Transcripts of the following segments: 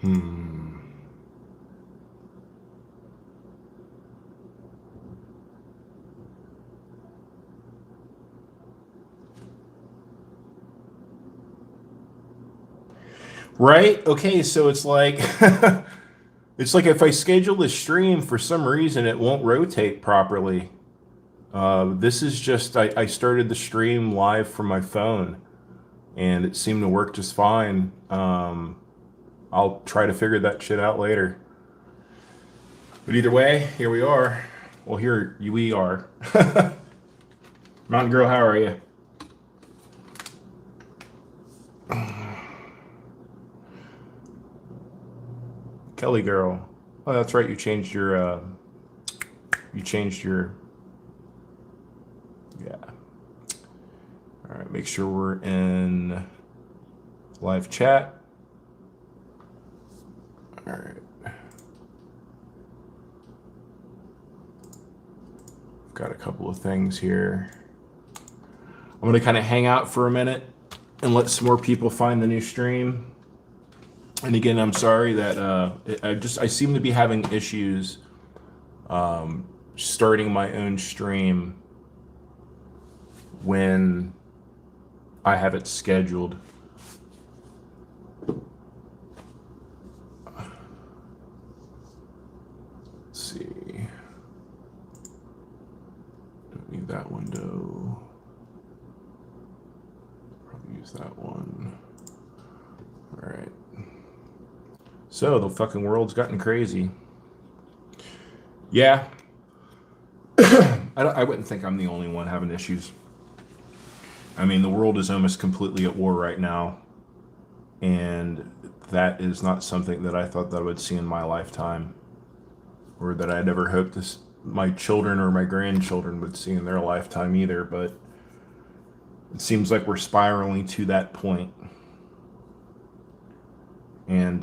Hmm. Right? Okay, so it's like it's like if I schedule the stream for some reason it won't rotate properly. This is just I started the stream live from my phone and it seemed to work just fine. I'll try to figure that shit out later. But either way, here we are. Well, here we are. Mountain Girl, how are you? Kelly Girl. Oh, that's right. You changed your, yeah. All right. Make sure we're in live chat. All right. Got a couple of things here. I'm going to kind of hang out for a minute and let some more people find the new stream. And again, I'm sorry that I seem to be having issues starting my own stream when I have it scheduled. Let's see. Don't need that window. Probably use that one. All right. So the fucking world's gotten crazy. Yeah. I wouldn't think I'm the only one having issues. I mean, the world is almost completely at war right now. And that is not something that I thought that I would see in my lifetime. Or that I'd ever hoped this, my children or my grandchildren would see in their lifetime either. But it seems like we're spiraling to that point. And,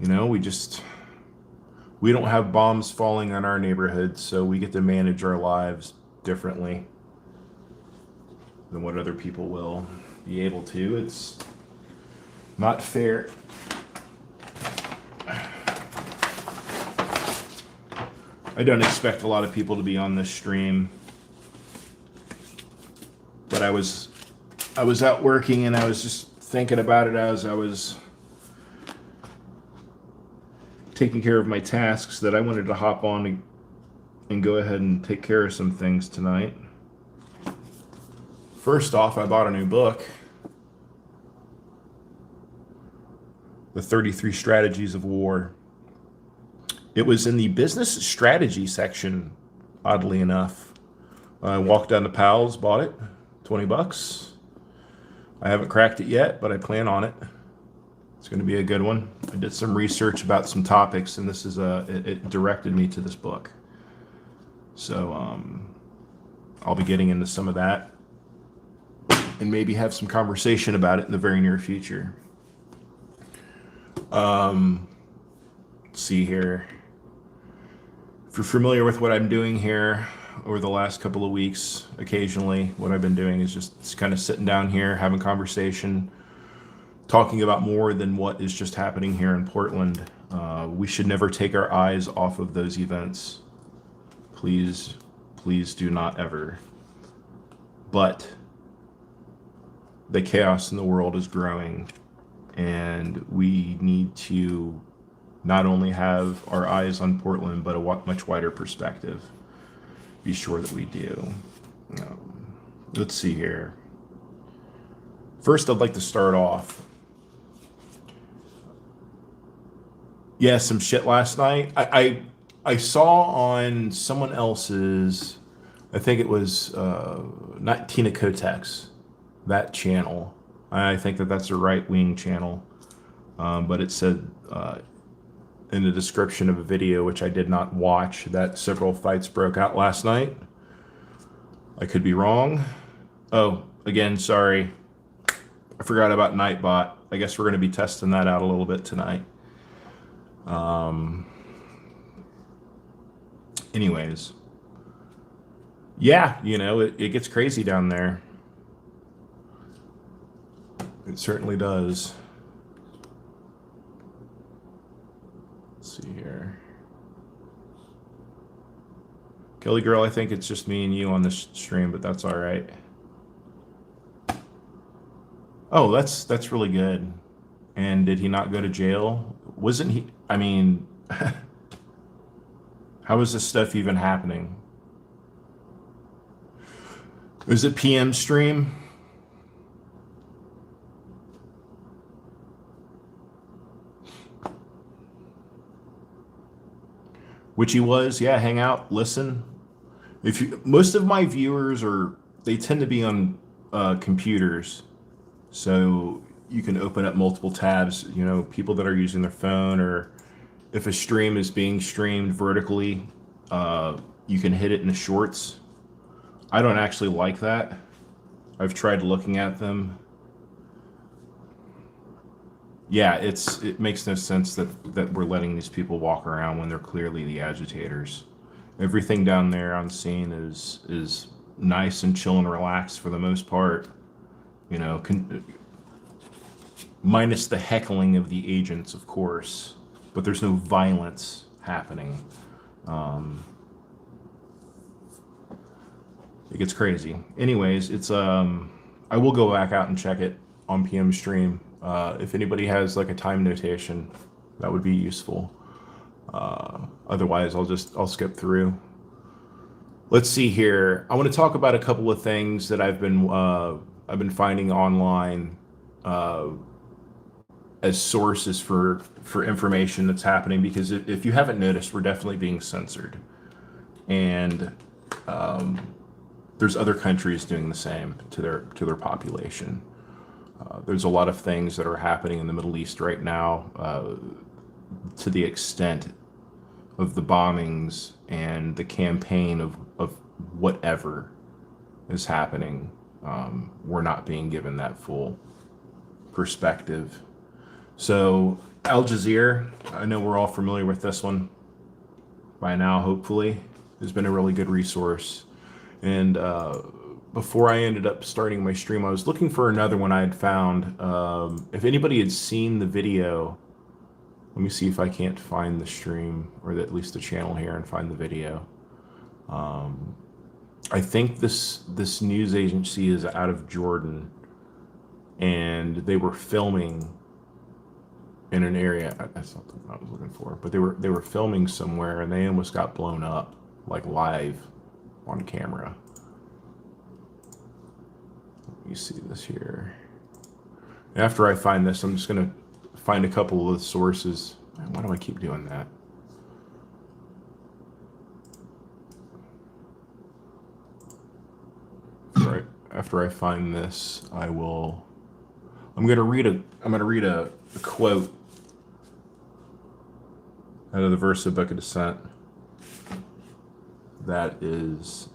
you know, we don't have bombs falling on our neighborhood, so we get to manage our lives differently than what other people will be able to. It's not fair. I don't expect a lot of people to be on this stream, but I was out working and I was just thinking about it as I was taking care of my tasks that I wanted to hop on and go ahead and take care of some things tonight. First off, I bought a new book, The 33 Strategies of War. It was in the business strategy section, oddly enough. I walked down to Powell's, bought it, 20 bucks. I haven't cracked it yet, but I plan on it. It's going to be a good one. I did some research about some topics, and this is it directed me to this book. So I'll be getting into some of that and maybe have some conversation about it in the very near future. Let's see here. If you're familiar with what I'm doing here over the last couple of weeks, occasionally what I've been doing is just kind of sitting down here, having conversation, talking about more than what is just happening here in Portland. We should never take our eyes off of those events. Please, please do not ever. But the chaos in the world is growing, and we need to not only have our eyes on Portland, but a much wider perspective. Be sure that we do. Let's see here. First, I'd like to start off. Yeah, some shit last night. I saw on someone else's, I think it was not Tina Kotex, that channel. I think that that's a right-wing channel, but it said in the description of a video, which I did not watch, that several fights broke out last night. I could be wrong. Oh, again, sorry. I forgot about Nightbot. I guess we're going to be testing that out a little bit tonight. Anyways, yeah, you know, it gets crazy down there. It certainly does. Kelly girl, I think it's just me and you on this stream, but that's all right. Oh, that's really good. And did he not go to jail? Wasn't he? I mean, how is this stuff even happening? Is it PM stream? Which he was, yeah, hang out, listen. If you, most of my viewers are, they tend to be on computers, so you can open up multiple tabs. You know, people that are using their phone, or if a stream is being streamed vertically, you can hit it in the shorts. I don't actually like that. I've tried looking at them. Yeah, it makes no sense that we're letting these people walk around when they're clearly the agitators. Everything down there on scene is nice and chill and relaxed for the most part. You know, minus the heckling of the agents, of course, but there's no violence happening. It gets crazy. Anyways, it's I will go back out and check it on PM stream. If anybody has like a time notation, that would be useful. Otherwise, I'll skip through. Let's see here. I want to talk about a couple of things that I've been finding online as sources for information that's happening, because if you haven't noticed, we're definitely being censored, and there's other countries doing the same to their population. There's a lot of things that are happening in the Middle East right now, to the extent of the bombings and the campaign of whatever is happening. We're not being given that full perspective. So Al Jazeera, I know we're all familiar with this one by now, hopefully. Has been a really good resource. And before I ended up starting my stream, I was looking for another one I had found. If anybody had seen the video, let me see if I can't find the stream, or at least the channel here, and find the video. I think this news agency is out of Jordan, and they were filming in an area. That's not what I was looking for, but they were filming somewhere, and they almost got blown up, like live on camera. Let me see this here. After I find this, I'm just gonna find a couple of the sources. Why do I keep doing that? Right. After I find this, I'm gonna read a quote out of the Versa Book of Descent. That is,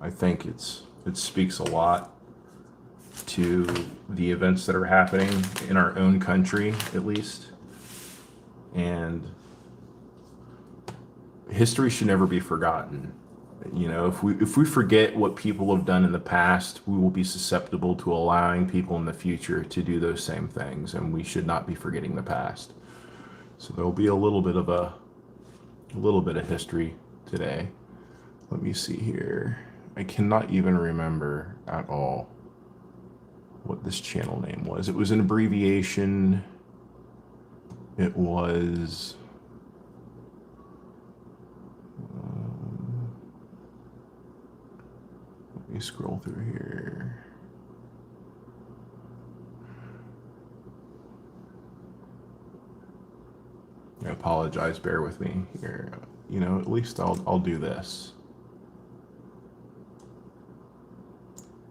I think it speaks a lot to the events that are happening in our own country, at least. And history should never be forgotten. You know, if we forget what people have done in the past, we will be susceptible to allowing people in the future to do those same things, and we should not be forgetting the past. So there will be a little bit of history today. Let me see here. I cannot even remember at all what this channel name was. It was an abbreviation. It was let me scroll through here. I apologize, bear with me here. You know, at least I'll do this.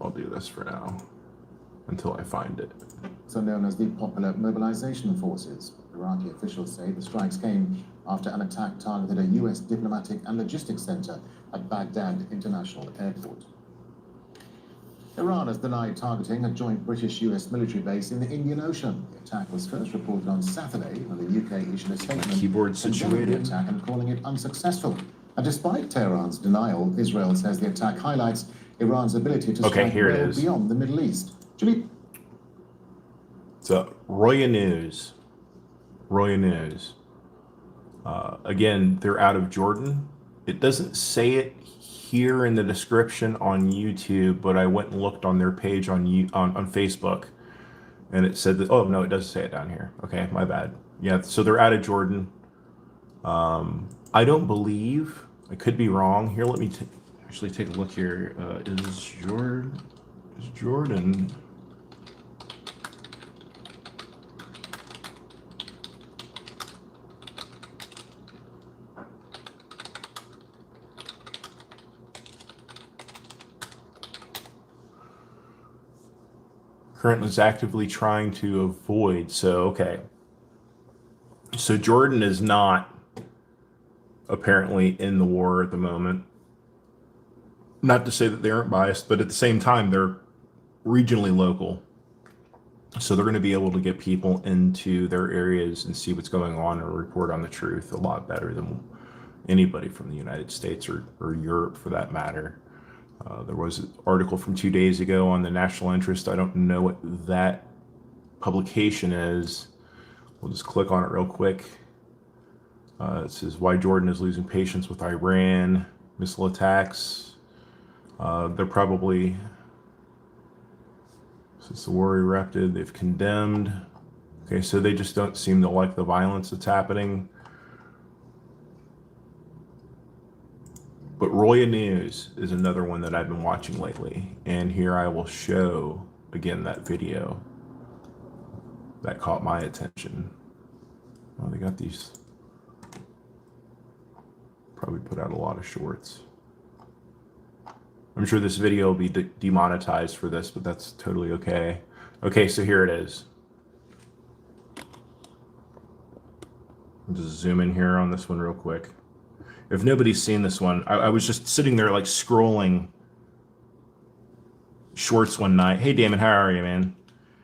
I'll do this for now until I find it. So known as the Popular Mobilization Forces. Iraqi officials say the strikes came after an attack targeted a U.S. diplomatic and logistics center at Baghdad International Airport. Iran has denied targeting a joint British-U.S. military base in the Indian Ocean. The attack was first reported on Saturday when the UK issued a statement Keyboard condemning the situated. attack and calling it unsuccessful. And despite Tehran's denial, Israel says the attack highlights Iran's ability to strike well beyond the Middle East. Julie? So, Roya News. Again, they're out of Jordan. It doesn't say it here in the description on YouTube, but I went and looked on their page on Facebook, and it said that. Oh no, it does say it down here. Okay, my bad. Yeah, so they're out of Jordan. I don't believe. I could be wrong. Here, let me actually take a look here. Is Jordan? Currently is actively trying to avoid. So, okay. So Jordan is not apparently in the war at the moment. Not to say that they aren't biased, but at the same time, they're regionally local. So they're going to be able to get people into their areas and see what's going on and report on the truth a lot better than anybody from the United States or Europe for that matter. There was an article from 2 days ago on the National Interest. I don't know what that publication is. We'll just click on it real quick. It says why Jordan is losing patience with Iran, missile attacks. They're probably, since the war erupted, they've condemned. Okay, so they just don't seem to like the violence that's happening. But Roya News is another one that I've been watching lately. And here I will show, again, that video that caught my attention. Oh, they got these, probably put out a lot of shorts. I'm sure this video will be demonetized for this, but that's totally okay. Okay, so here it is. I'll just zoom in here on this one real quick. If nobody's seen this one, I was just sitting there like scrolling shorts one night. Hey, Damon, how are you, man?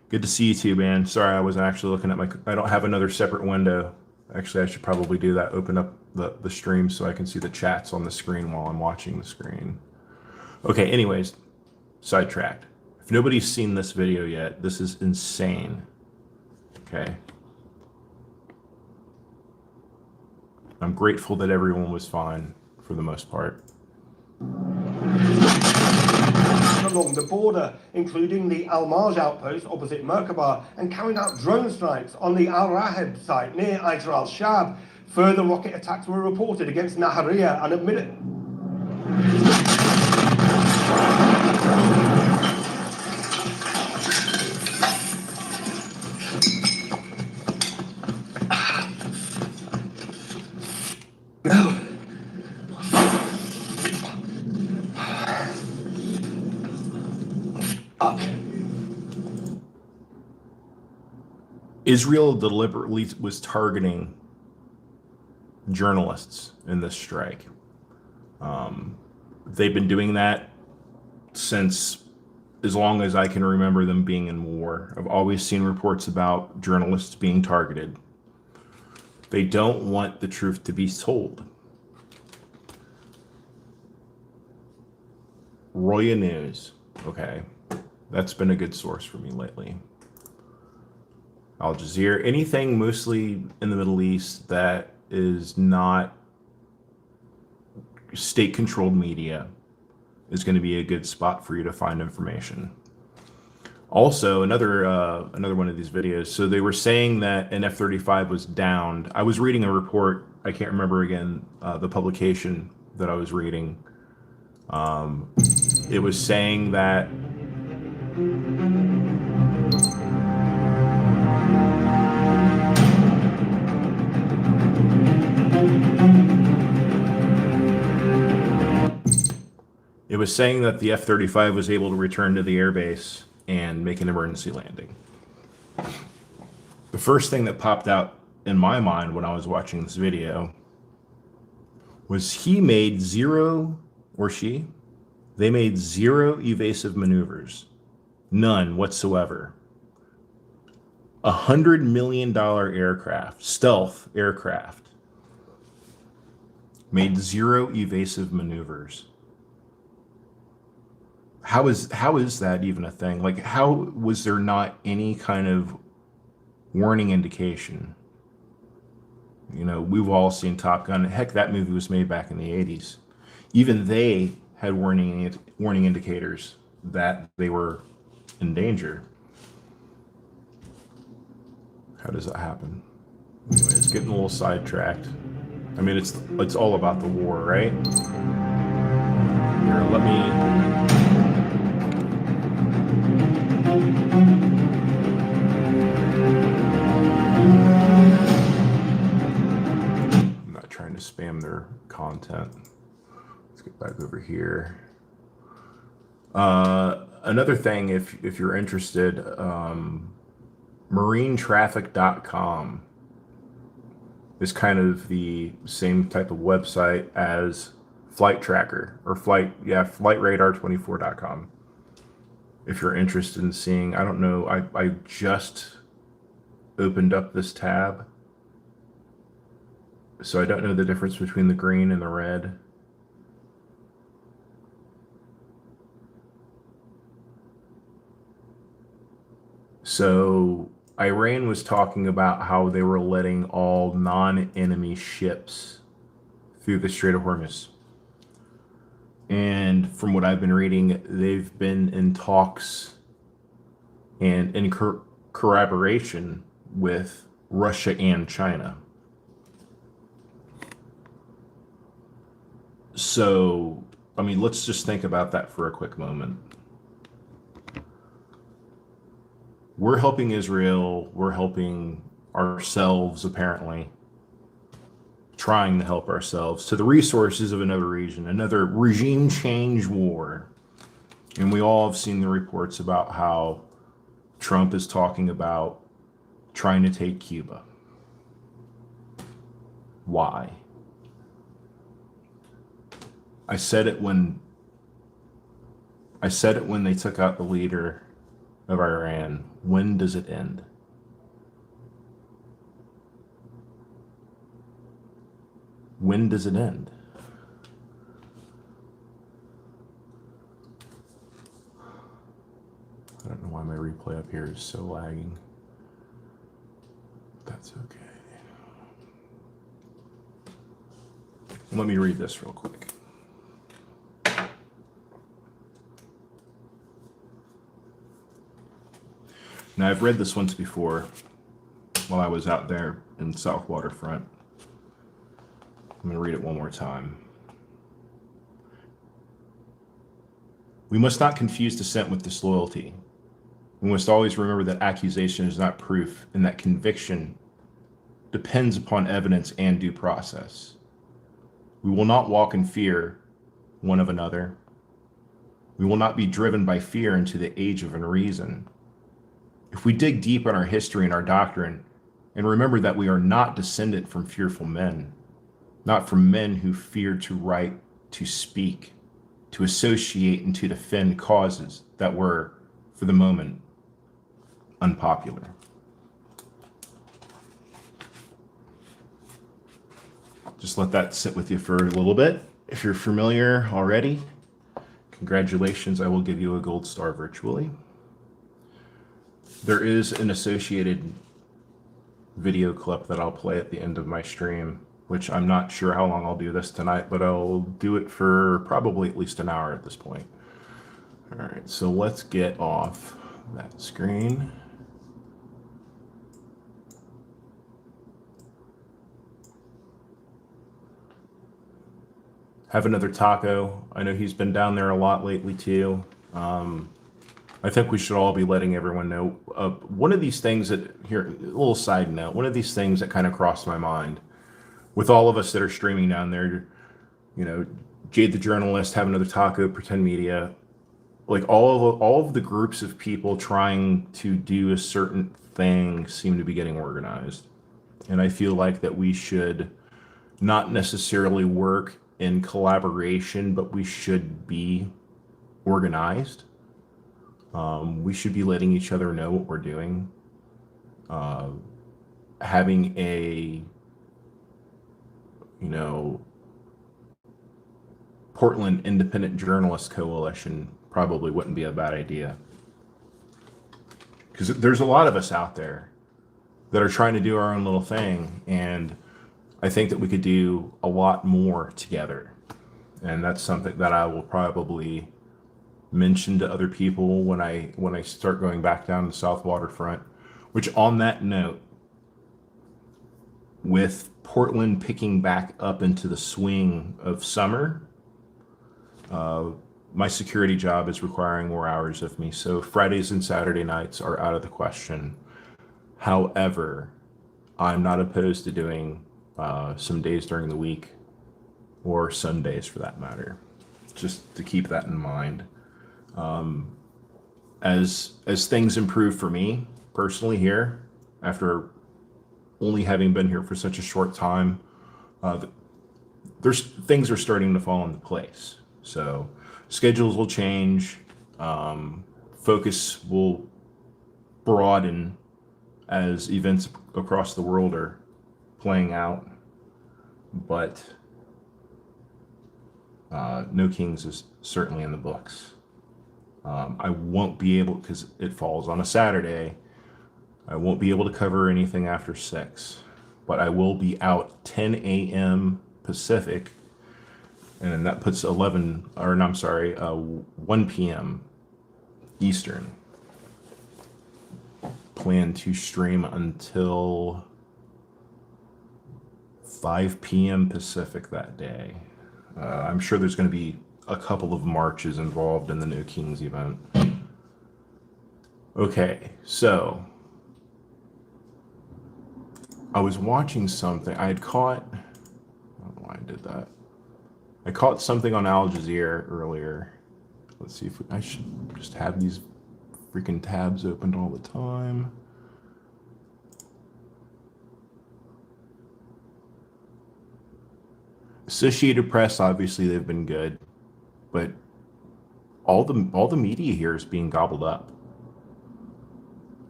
Good to see you too, man. Sorry, I wasn't actually looking at I don't have another separate window. Actually, I should probably do that. Open up the stream so I can see the chats on the screen while I'm watching the screen. Okay, anyways, sidetracked. If nobody's seen this video yet, this is insane. Okay. I'm grateful that everyone was fine for the most part. Along the border, including the Al-Marj outpost opposite Merkaba, and carried out drone strikes on the Al-Raheb site near Aitar al-Shab. Further rocket attacks were reported against Nahariya and admitted. Israel deliberately was targeting journalists in this strike. They've been doing that since as long as I can remember them being in war. I've always seen reports about journalists being targeted. They don't want the truth to be told. Roya News, okay, that's been a good source for me lately. Al Jazeera, anything mostly in the Middle East that is not state-controlled media is going to be a good spot for you to find information. Also, another one of these videos. So they were saying that an F-35 was downed. I was reading a report. I can't remember again the publication that I was reading. It was saying that the F-35 was able to return to the airbase and make an emergency landing. The first thing that popped out in my mind when I was watching this video was he made zero, or she, they made zero evasive maneuvers. None whatsoever. $100 million aircraft, stealth aircraft, made zero evasive maneuvers. How is that even a thing? Like, how was there not any kind of warning indication? You know, we've all seen Top Gun. Heck, that movie was made back in the 80s. Even they had warning indicators that they were in danger. How does that happen? Anyways, getting a little sidetracked. I mean, it's all about the war, right? Here, let me. I'm not trying to spam their content. Let's get back over here. Another thing, if you're interested, marinetraffic.com is kind of the same type of website as Flight Tracker or flightradar24.com. If you're interested in seeing, I don't know, I just opened up this tab, so I don't know the difference between the green and the red. So Iran was talking about how they were letting all non-enemy ships through the Strait of Hormuz. And from what I've been reading, they've been in talks and in corroboration with Russia and China. So, I mean, let's just think about that for a quick moment. We're helping Israel, we're helping ourselves, apparently, trying to help ourselves to the resources of another region, another regime change war. And we all have seen the reports about how Trump is talking about trying to take Cuba. Why? I said it when they took out the leader of Iran. When does it end? When does it end? I don't know why my replay up here is so lagging. That's okay. Let me read this real quick. Now, I've read this once before while I was out there in South Waterfront. I'm going to read it one more time. We must not confuse dissent with disloyalty. We must always remember that accusation is not proof and that conviction depends upon evidence and due process. We will not walk in fear one of another. We will not be driven by fear into the age of unreason. If we dig deep in our history and our doctrine and remember that we are not descended from fearful men, not from men who fear to write, to speak, to associate, and to defend causes that were, for the moment, unpopular. Just let that sit with you for a little bit. If you're familiar already, congratulations, I will give you a gold star virtually. There is an associated video clip that I'll play at the end of my stream, which I'm not sure how long I'll do this tonight, but I'll do it for probably at least an hour at this point. All right, so let's get off that screen. Have another taco. I know he's been down there a lot lately too. I think we should all be letting everyone know. One of these things that, here, a little side note, one of these things that kind of crossed my mind with all of us that are streaming down there, you know, Jade the Journalist, Have Another Taco, Pretend Media, like all of the groups of people trying to do a certain thing seem to be getting organized. And I feel like that we should not necessarily work in collaboration, but we should be organized. We should be letting each other know what we're doing. Having a, you know, Portland Independent Journalist Coalition probably wouldn't be a bad idea. Because there's a lot of us out there that are trying to do our own little thing. And I think that we could do a lot more together. and that's something that I will probably mention to other people when I start going back down the South Waterfront. Which, on that note, with Portland picking back up into the swing of summer, my security job is requiring more hours of me, so Fridays and Saturday nights are out of the question. However, I'm not opposed to doing some days during the week, or Sundays for that matter, just to keep that in mind. As things improve for me personally here, after only having been here for such a short time, there's things are starting to fall into place. So schedules will change, focus will broaden as events across the world are playing out, but No Kings is certainly in the books. I won't be able, because it falls on a Saturday, I won't be able to cover anything after 6, but I will be out 10 a.m. Pacific, and that puts 1 p.m. Eastern. Plan to stream until 5 p.m. Pacific that day. I'm sure there's going to be a couple of marches involved in the No Kings event. Okay, so I was watching something. I had caught, I don't know why I did that. I caught something on Al Jazeera earlier. Let's see if I should just have these freaking tabs opened all the time. Associated Press, obviously they've been good, but all the media here is being gobbled up.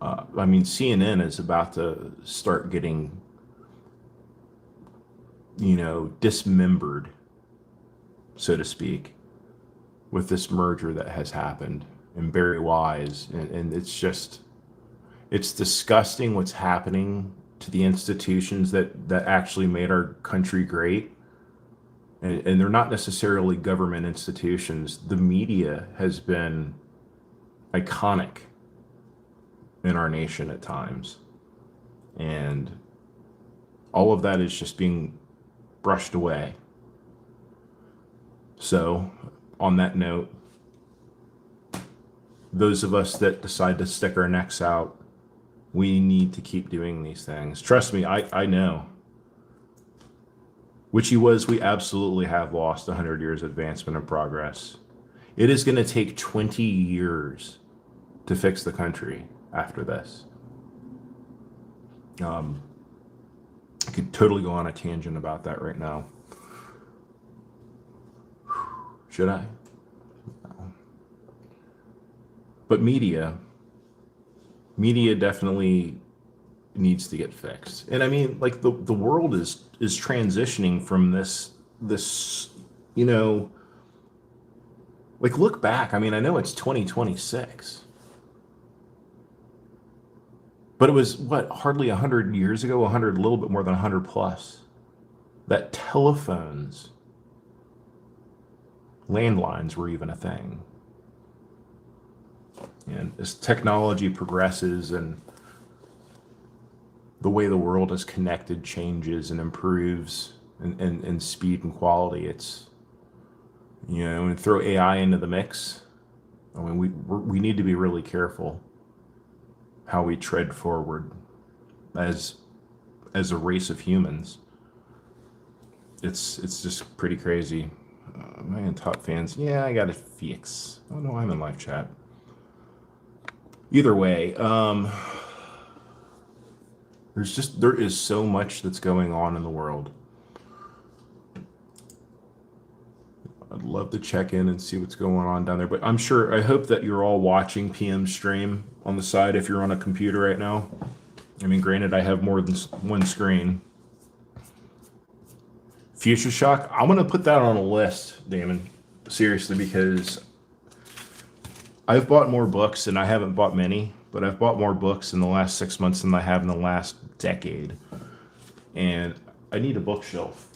I mean, CNN is about to start getting, dismembered, so to speak, with this merger that has happened, and Barry Wise, and it's disgusting what's happening to the institutions that actually made our country great. And they're not necessarily government institutions. The media has been iconic in our nation at times. And all of that is just being brushed away. So, on that note, those of us that decide to stick our necks out, we need to keep doing these things. Trust me, I know. We absolutely have lost 100 years advancement and progress. It is going to take 20 years to fix the country after this. I could totally go on a tangent about that right now. Should I? No. But media definitely needs to get fixed. And I mean, like the world is transitioning from this, like look back. I mean, I know it's 2026, but it was hardly 100 years ago, a little bit more than 100 plus, that telephones, landlines were even a thing. And as technology progresses and the way the world is connected changes and improves in speed and quality, it's, and throw AI into the mix. I mean, we need to be really careful how we tread forward as a race of humans. It's just pretty crazy. Man, top fans. Yeah, I got a fix. Oh no, I'm in live chat. Either way, there is so much that's going on in the world. I'd love to check in and see what's going on down there, but I hope that you're all watching PM stream on the side if you're on a computer right now. I mean, granted, I have more than one screen. Future Shock, I'm going to put that on a list, Damon. Seriously, because I've bought more books, and I haven't bought many, but I've bought more books in the last 6 months than I have in the last decade. And I need a bookshelf,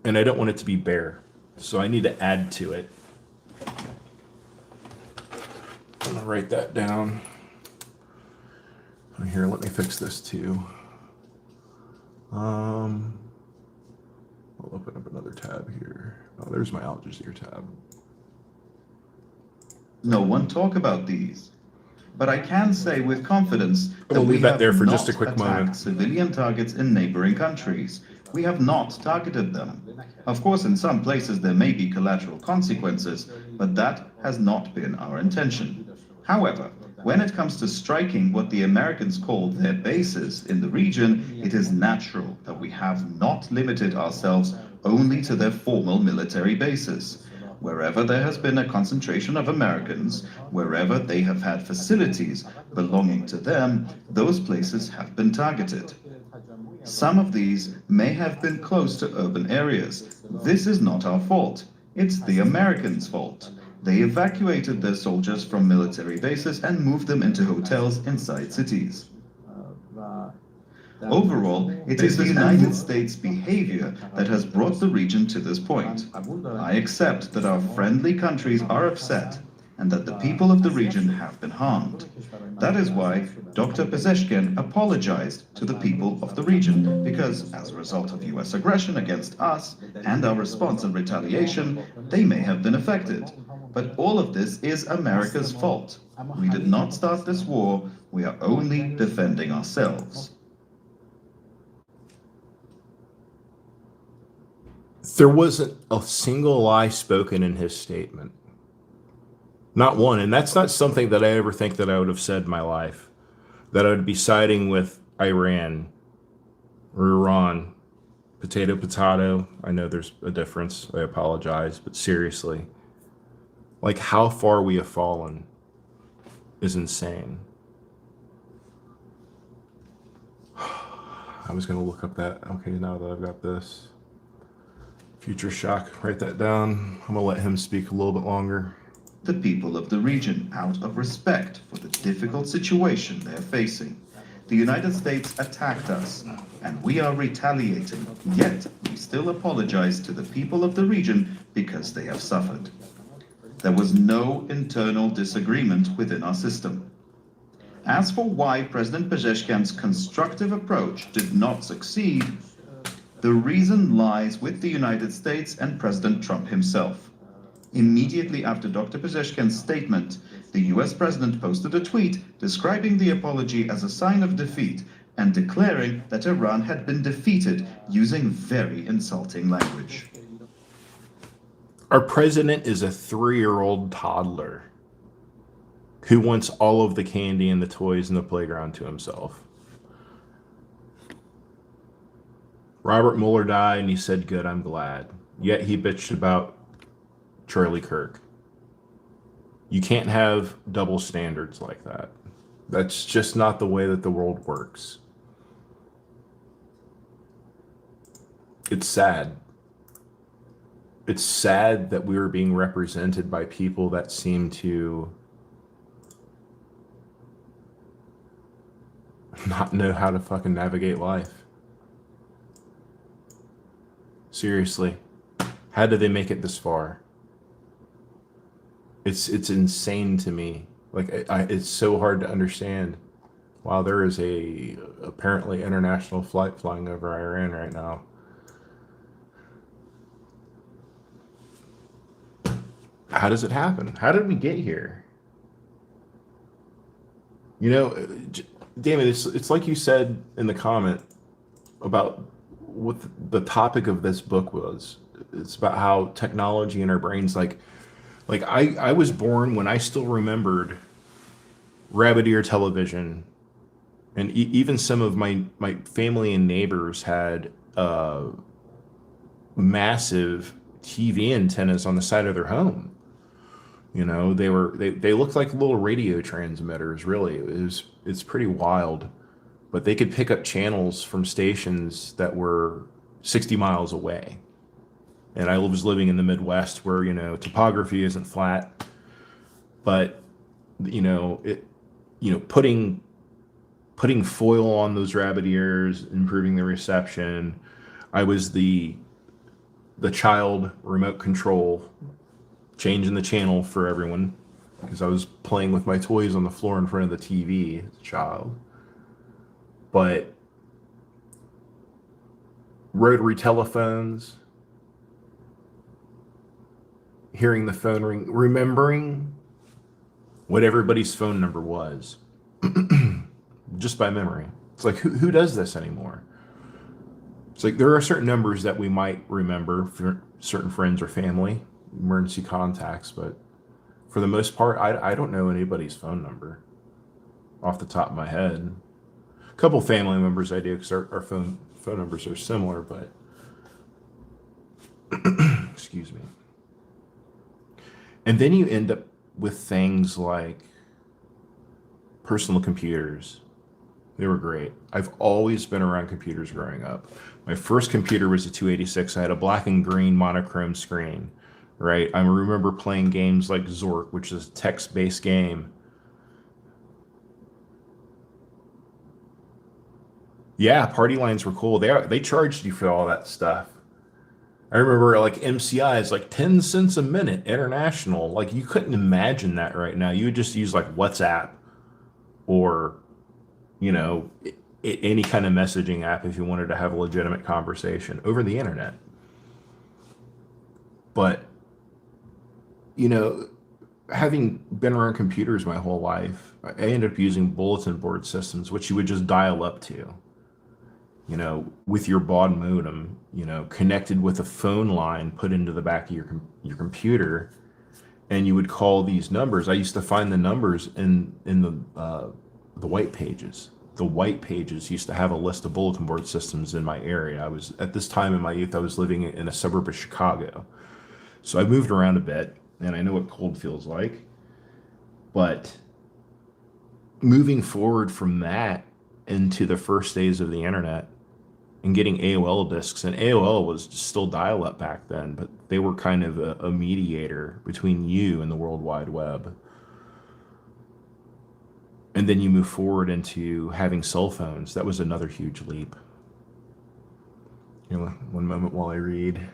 and I don't want it to be bare. So I need to add to it. I'm gonna write that down. Here, let me fix this too. I'll open up another tab here. Oh, there's my Al Jazeera tab. No one talk about these. But I can say with confidence that We'll we leave that have there for not just a quick attacked moment. civilian targets in neighboring countries. We have not targeted them. Of course, in some places there may be collateral consequences, but that has not been our intention. However, when it comes to striking what the Americans call their bases in the region, it is natural that we have not limited ourselves only to their formal military bases. Wherever there has been a concentration of Americans, wherever they have had facilities belonging to them, those places have been targeted. Some of these may have been close to urban areas. This is not our fault. It's the Americans' fault. They evacuated their soldiers from military bases and moved them into hotels inside cities. Overall, it is the United States' behavior that has brought the region to this point. I accept that our friendly countries are upset and that the people of the region have been harmed. That is why Dr. Pezeshkian apologized to the people of the region, because as a result of US aggression against us and our response and retaliation, they may have been affected. But all of this is America's fault. We did not start this war. We are only defending ourselves. There wasn't a single lie spoken in his statement. Not one. And that's not something that I ever think that I would have said in my life. That I would be siding with Iran or Iran. Potato, potato. I know there's a difference. I apologize. But seriously, like how far we have fallen is insane. I was going to look up that. Okay, now that I've got this. Future shock, write that down. I'm gonna let him speak a little bit longer. The people of the region out of respect for the difficult situation they're facing. The United States attacked us, and we are retaliating, yet we still apologize to the people of the region because they have suffered. There was no internal disagreement within our system. As for why President Pezeshkian's constructive approach did not succeed, the reason lies with the United States and President Trump himself. Immediately after Dr. Pezeshkian's statement, the US president posted a tweet describing the apology as a sign of defeat and declaring that Iran had been defeated using very insulting language. Our president is a 3-year-old toddler who wants all of the candy and the toys in the playground to himself. Robert Mueller died and he said, good, I'm glad. Yet he bitched about Charlie Kirk. You can't have double standards like that. That's just not the way that the world works. It's sad. It's sad that we are being represented by people that seem to not know how to fucking navigate life. Seriously, how did they make it this far? It's insane to me. Like it's so hard to understand. Wow, there is a apparently international flight flying over Iran right now. How does it happen? How did we get here? You know, Damon, it's like you said in the comment about what the topic of this book was. It's about how technology in our brains, like I was born when I still remembered rabbit ear television, and even some of my family and neighbors had massive TV antennas on the side of their home. You know, they looked like little radio transmitters. Really, it's pretty wild. But they could pick up channels from stations that were 60 miles away. And I was living in the Midwest where, you know, topography isn't flat. But, putting foil on those rabbit ears, improving the reception. I was the the child remote control, changing the channel for everyone because I was playing with my toys on the floor in front of the TV as a child. But rotary telephones, hearing the phone ring, remembering what everybody's phone number was just by memory. It's like, who does this anymore? It's like there are certain numbers that we might remember for certain friends or family, emergency contacts, but for the most part, I don't know anybody's phone number off the top of my head. A couple family members I do because our phone numbers are similar, but excuse me. And then you end up with things like personal computers. They were great. I've always been around computers growing up. My first computer was a 286. I had a black and green monochrome screen, right? I remember playing games like Zork, which is a text-based game. Yeah, party lines were cool. They charged you for all that stuff. I remember like MCI is like 10 cents a minute international. Like you couldn't imagine that right now. You would just use like WhatsApp or, you know, any kind of messaging app if you wanted to have a legitimate conversation over the internet. But, you know, having been around computers my whole life, I ended up using bulletin board systems, which you would just dial up to, you know, with your baud modem, you know, connected with a phone line put into the back of your computer, and you would call these numbers. I used to find the numbers in the white pages. The white pages used to have a list of bulletin board systems in my area. I was at this time in my youth, I was living in a suburb of Chicago, so I moved around a bit, and I know what cold feels like. But moving forward from that into the first days of the internet and getting AOL discs, and AOL was still dial-up back then, but they were kind of a mediator between you and the World Wide Web. And then you move forward into having cell phones. That was another huge leap. You know, one moment while I read.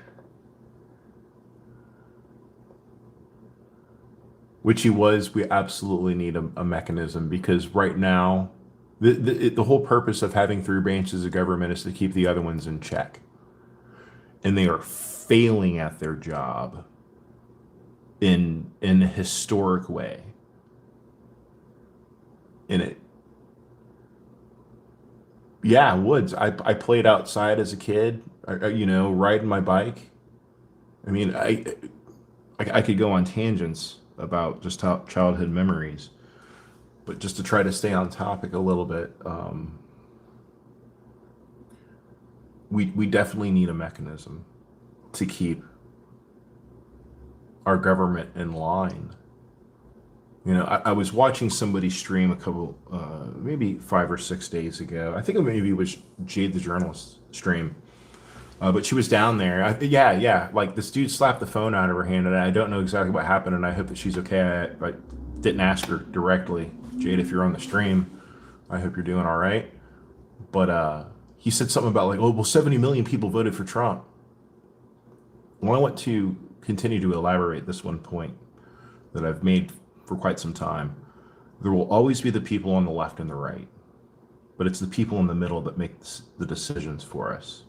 Which he was, we absolutely need a mechanism, because right now, the whole purpose of having 3 branches of government is to keep the other ones in check. And they are failing at their job in a historic way. Yeah, woods. I played outside as a kid, you know, riding my bike. I mean, I could go on tangents about just childhood memories, but just to try to stay on topic a little bit, we definitely need a mechanism to keep our government in line. You know, I was watching somebody stream a couple, maybe 5 or 6 days ago. I think maybe it was Jade the Journalist stream. But she was down there. Yeah. Like this dude slapped the phone out of her hand, and I don't know exactly what happened, and I hope that she's okay. I didn't ask her directly. Jade, if you're on the stream, I hope you're doing all right. But he said something about like, oh, well, 70 million people voted for Trump. Well, I want to continue to elaborate this one point that I've made for quite some time. There will always be the people on the left and the right, but it's the people in the middle that make the decisions for us.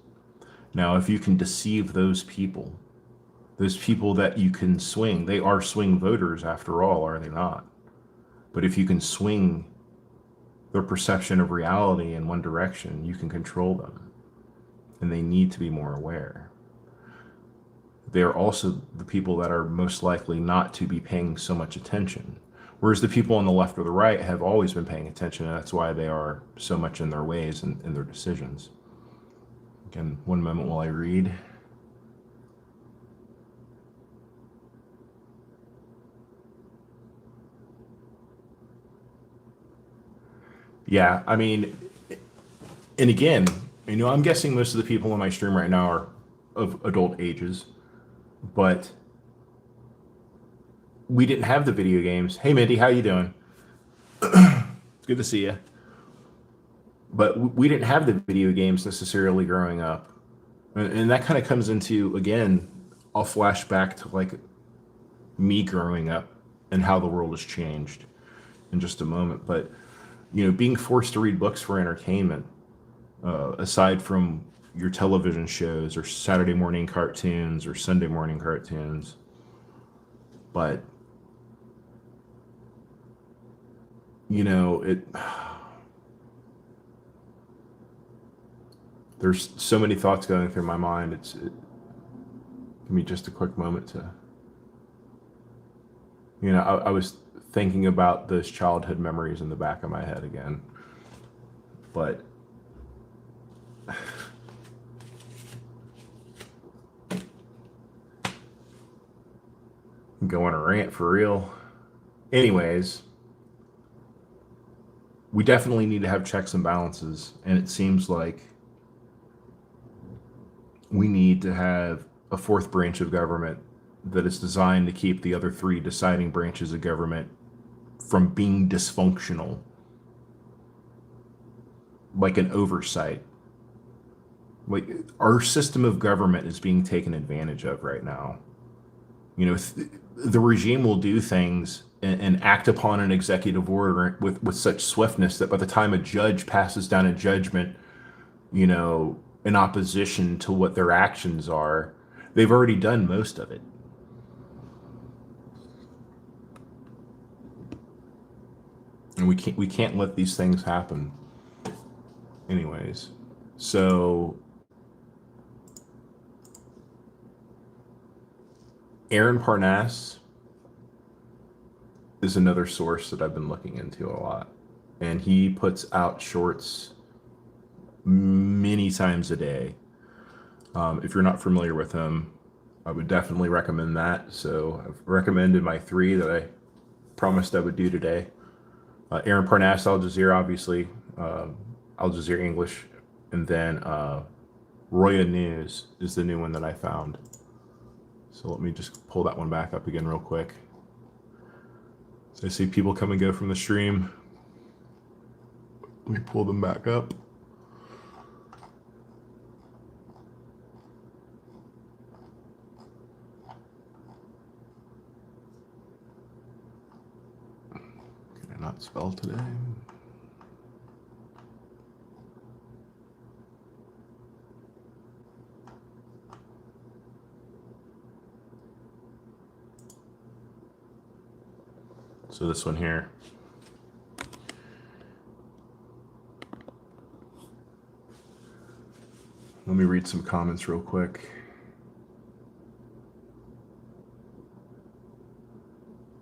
Now, if you can deceive those people that you can swing, they are swing voters after all, are they not? But if you can swing their perception of reality in one direction, you can control them, and they need to be more aware. They are also the people that are most likely not to be paying so much attention, whereas the people on the left or the right have always been paying attention, and that's why they are so much in their ways and in their decisions. Again, one moment while I read. Yeah, I mean, and again, you know, I'm guessing most of the people in my stream right now are of adult ages, but we didn't have the video games. Hey, Mindy, how you doing? It's good to see you. But we didn't have the video games necessarily growing up. And that kind of comes into, again, I'll flash back to like me growing up and how the world has changed in just a moment. But, being forced to read books for entertainment, aside from your television shows or Saturday morning cartoons or Sunday morning cartoons. But, there's so many thoughts going through my mind. Give me just a quick moment to, I was thinking about those childhood memories in the back of my head again. But I'm going to rant for real. Anyways, we definitely need to have checks and balances, and it seems like we need to have a fourth branch of government that is designed to keep the other three deciding branches of government from being dysfunctional, like an oversight. Like, our system of government is being taken advantage of right now. The regime will do things and act upon an executive order with such swiftness that by the time a judge passes down a judgment, in opposition to what their actions are, they've already done most of it. And we can't let these things happen. Anyways, so Aaron Parnas is another source that I've been looking into a lot, and he puts out shorts many times a day. If you're not familiar with him, I would definitely recommend that. So I've recommended my 3 that I promised I would do today. Aaron Parnas, Al Jazeera, obviously, Al Jazeera English, and then Roya News is the new one that I found. So let me just pull that one back up again real quick. So I see people come and go from the stream. Let me pull them back up. Can I not spell today? So this one here. Let me read some comments real quick.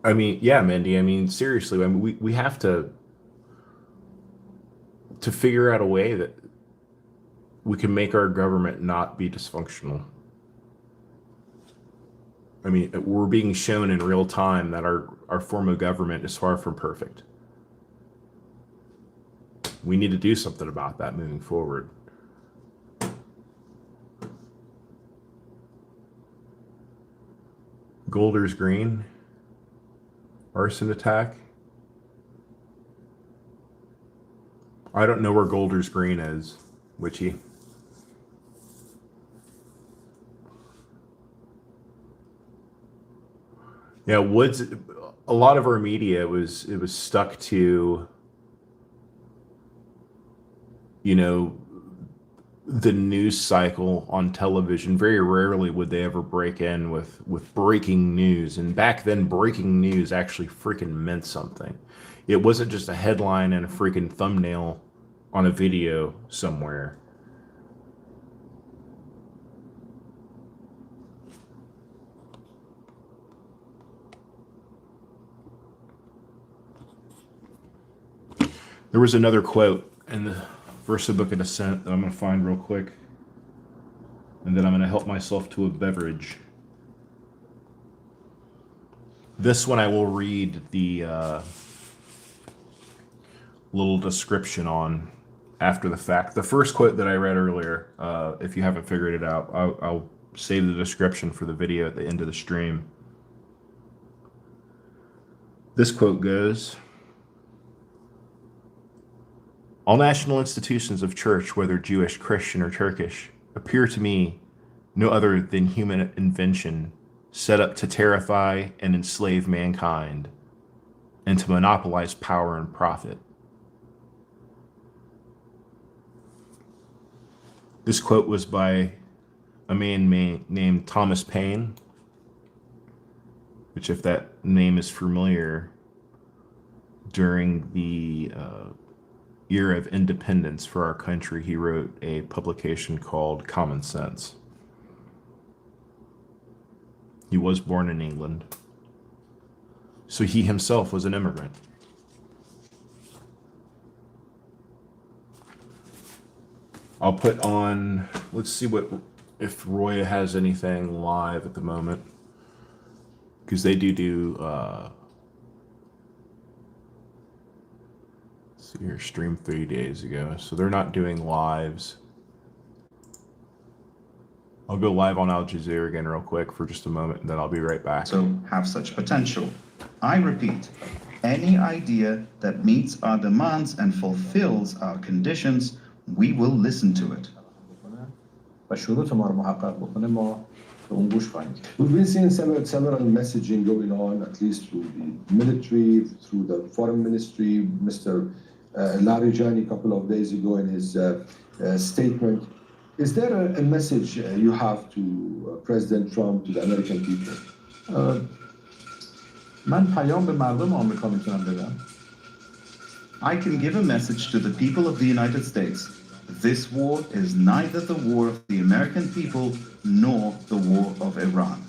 I mean, yeah, Mindy, I mean, seriously, I mean, we have to figure out a way that we can make our government not be dysfunctional. I mean, we're being shown in real time that our form of government is far from perfect. We need to do something about that moving forward. Golders Green, arson attack. I don't know where Golders Green is, Witchy. Yeah, Woods. A lot of our media was stuck to, the news cycle on television. Very rarely would they ever break in with breaking news. And back then, breaking news actually freaking meant something. It wasn't just a headline and a freaking thumbnail on a video somewhere. There was another quote in the verse of Book of Descent that I'm going to find real quick. And then I'm going to help myself to a beverage. This one I will read the little description on after the fact. The first quote that I read earlier, if you haven't figured it out, I'll save the description for the video at the end of the stream. This quote goes, "All national institutions of church, whether Jewish, Christian, or Turkish, appear to me no other than human invention, set up to terrify and enslave mankind and to monopolize power and profit. This quote was by a man named Thomas Paine, which, if that name is familiar, during the year of independence for our country, he wrote a publication called Common Sense. He was born in England, so he himself was an immigrant. I'll put on, let's see if Roya has anything live at the moment, because they do let's see here, stream 3 days ago, so they're not doing lives. I'll go live on Al Jazeera again real quick for just a moment, and then I'll be right back. So have such potential. I repeat, any idea that meets our demands and fulfills our conditions, we will listen to it. و شروط ما رو محقق بکنه ما به اون گوش خواهیم کرد. We've been seeing several messaging going on, at least through the military, through the foreign ministry. Mr. Larijani, a couple of days ago in his statement. Is there a message you have to President Trump, to the American people? من پیام به مردم آمریکا میتونم بدم. I can give a message to the people of the United States. This war is neither the war of the American people nor the war of Iran.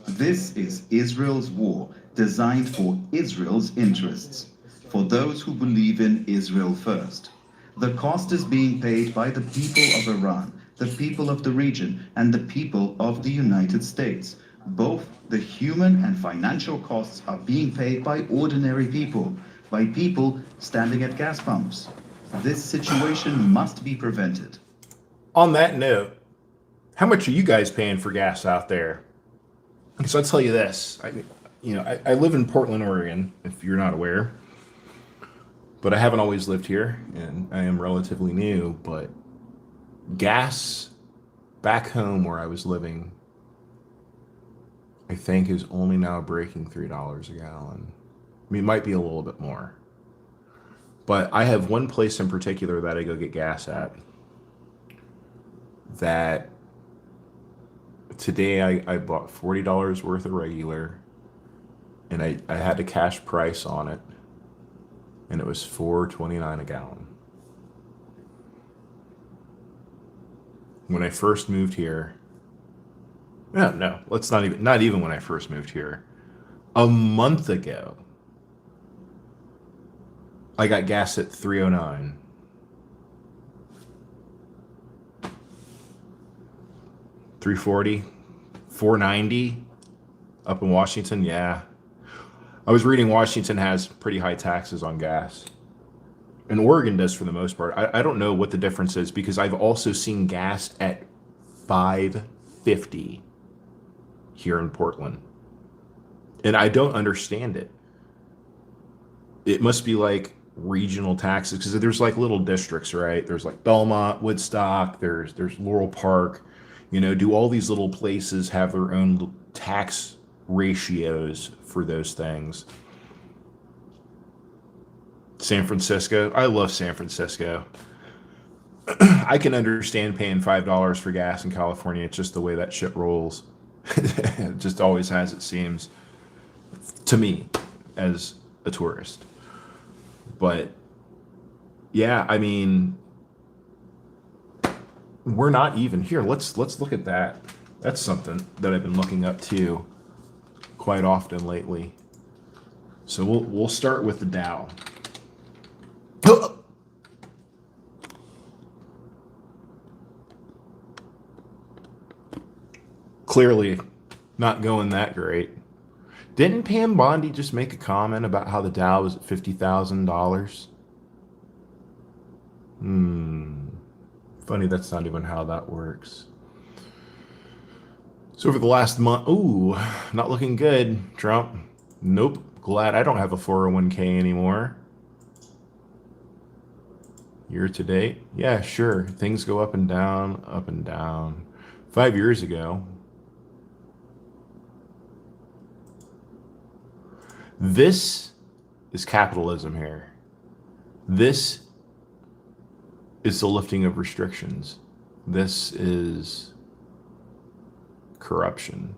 This is Israel's war, designed for Israel's interests, for those who believe in Israel first. The cost is being paid by the people of Iran, the people of the region, and the people of the United States. Both the human and financial costs are being paid by ordinary people, by people standing at gas pumps. This situation must be prevented. On that note, how much are you guys paying for gas out there? Because I'll tell you this, I live in Portland, Oregon, if you're not aware, but I haven't always lived here, and I am relatively new, but gas back home where I was living, I think, is only now breaking $3 a gallon. I mean, it might be a little bit more. But I have one place in particular that I go get gas at that today I bought $40 worth of regular, and I had a cash price on it, and it was $4.29 a gallon. When I first moved here, no, let's not even when I first moved here. A month ago, I got gas at $3.09. $3.40, $4.90 up in Washington. Yeah, I was reading Washington has pretty high taxes on gas, and Oregon does for the most part. I don't know what the difference is, because I've also seen gas at $5.50 here in Portland, and I don't understand it. It must be like regional taxes, because there's like little districts, right? There's like Belmont, Woodstock, there's Laurel Park. Do all these little places have their own tax ratios for those things? San Francisco, I love San Francisco. I can understand paying $5 for gas in California. It's just the way that shit rolls. It just always has, it seems, to me as a tourist. But yeah, I mean, we're not even here. Let's look at that. That's something that I've been looking up too quite often lately. So we'll start with the Dow. Clearly not going that great. Didn't Pam Bondi just make a comment about how the Dow was at $50,000? Funny, that's not even how that works. So over the last month, not looking good, Trump. Nope. Glad I don't have a 401k anymore. Year to date, yeah, sure. Things go up and down, up and down. 5 years ago. This is capitalism here. This is the lifting of restrictions. This is corruption.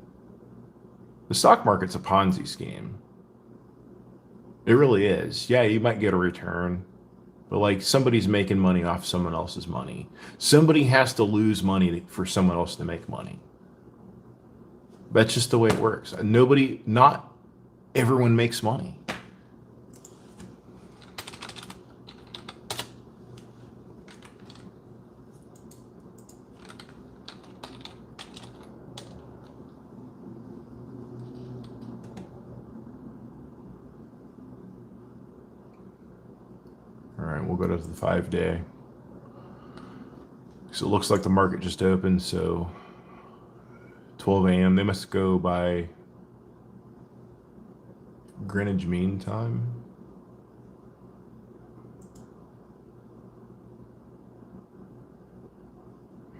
The stock market's a Ponzi scheme. It really is. Yeah, you might get a return, but like somebody's making money off someone else's money. Somebody has to lose money for someone else to make money. That's just the way it works. Not everyone makes money. All right, we'll go to the 5-day. So it looks like the market just opened, so 12 a.m. They must go by Greenwich Mean Time.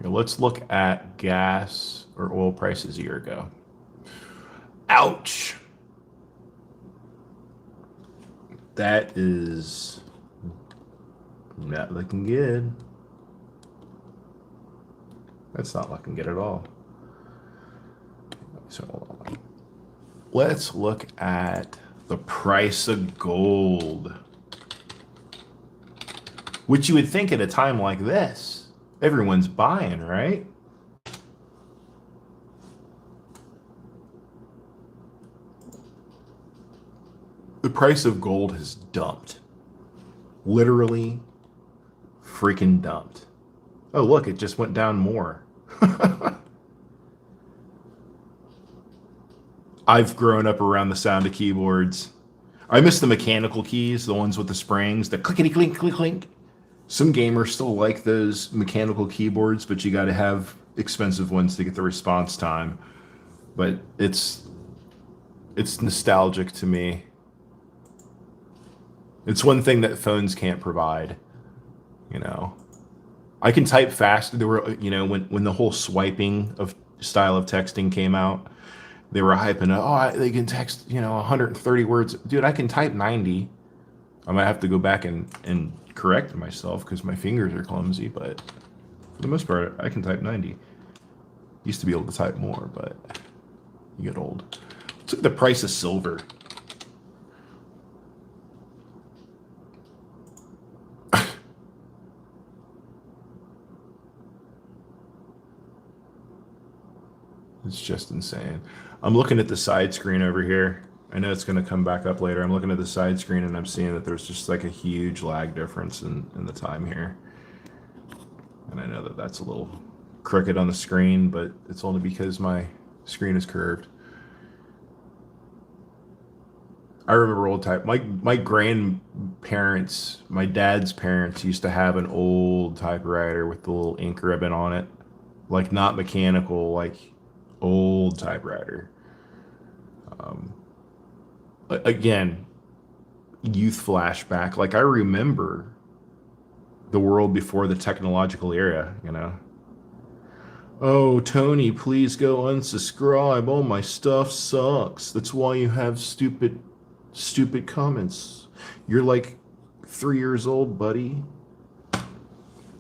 Here, let's look at gas or oil prices a year ago. Ouch. That is not looking good. That's not looking good at all. So hold on. Let's look at the price of gold, which you would think at a time like this, everyone's buying, right? The price of gold has dumped. Literally freaking dumped. Oh, look, it just went down more. I've grown up around the sound of keyboards. I miss the mechanical keys, the ones with the springs, the clickety clink, clink, clink. Some gamers still like those mechanical keyboards, but you got to have expensive ones to get the response time. But it's nostalgic to me. It's one thing that phones can't provide. You know, I can type fast. There were, you know, when the whole swiping of style of texting came out, they were hyping up, they can text, 130 words. Dude, I can type 90. I might have to go back and correct myself because my fingers are clumsy, but for the most part, I can type 90. Used to be able to type more, but you get old. Let's look at the price of silver. It's just insane. I'm looking at the side screen over here. I know it's going to come back up later. I'm looking at the side screen and I'm seeing that there's just like a huge lag difference in the time here. And I know that that's a little crooked on the screen, but it's only because my screen is curved. I remember old type. My grandparents, my dad's parents used to have an old typewriter with the little ink ribbon on it. Like not mechanical, like old typewriter. Again, youth flashback. Like I remember the world before the technological era, Oh, Tony, please go unsubscribe. Oh, my stuff sucks. That's why you have stupid comments. You're like 3 years old, buddy.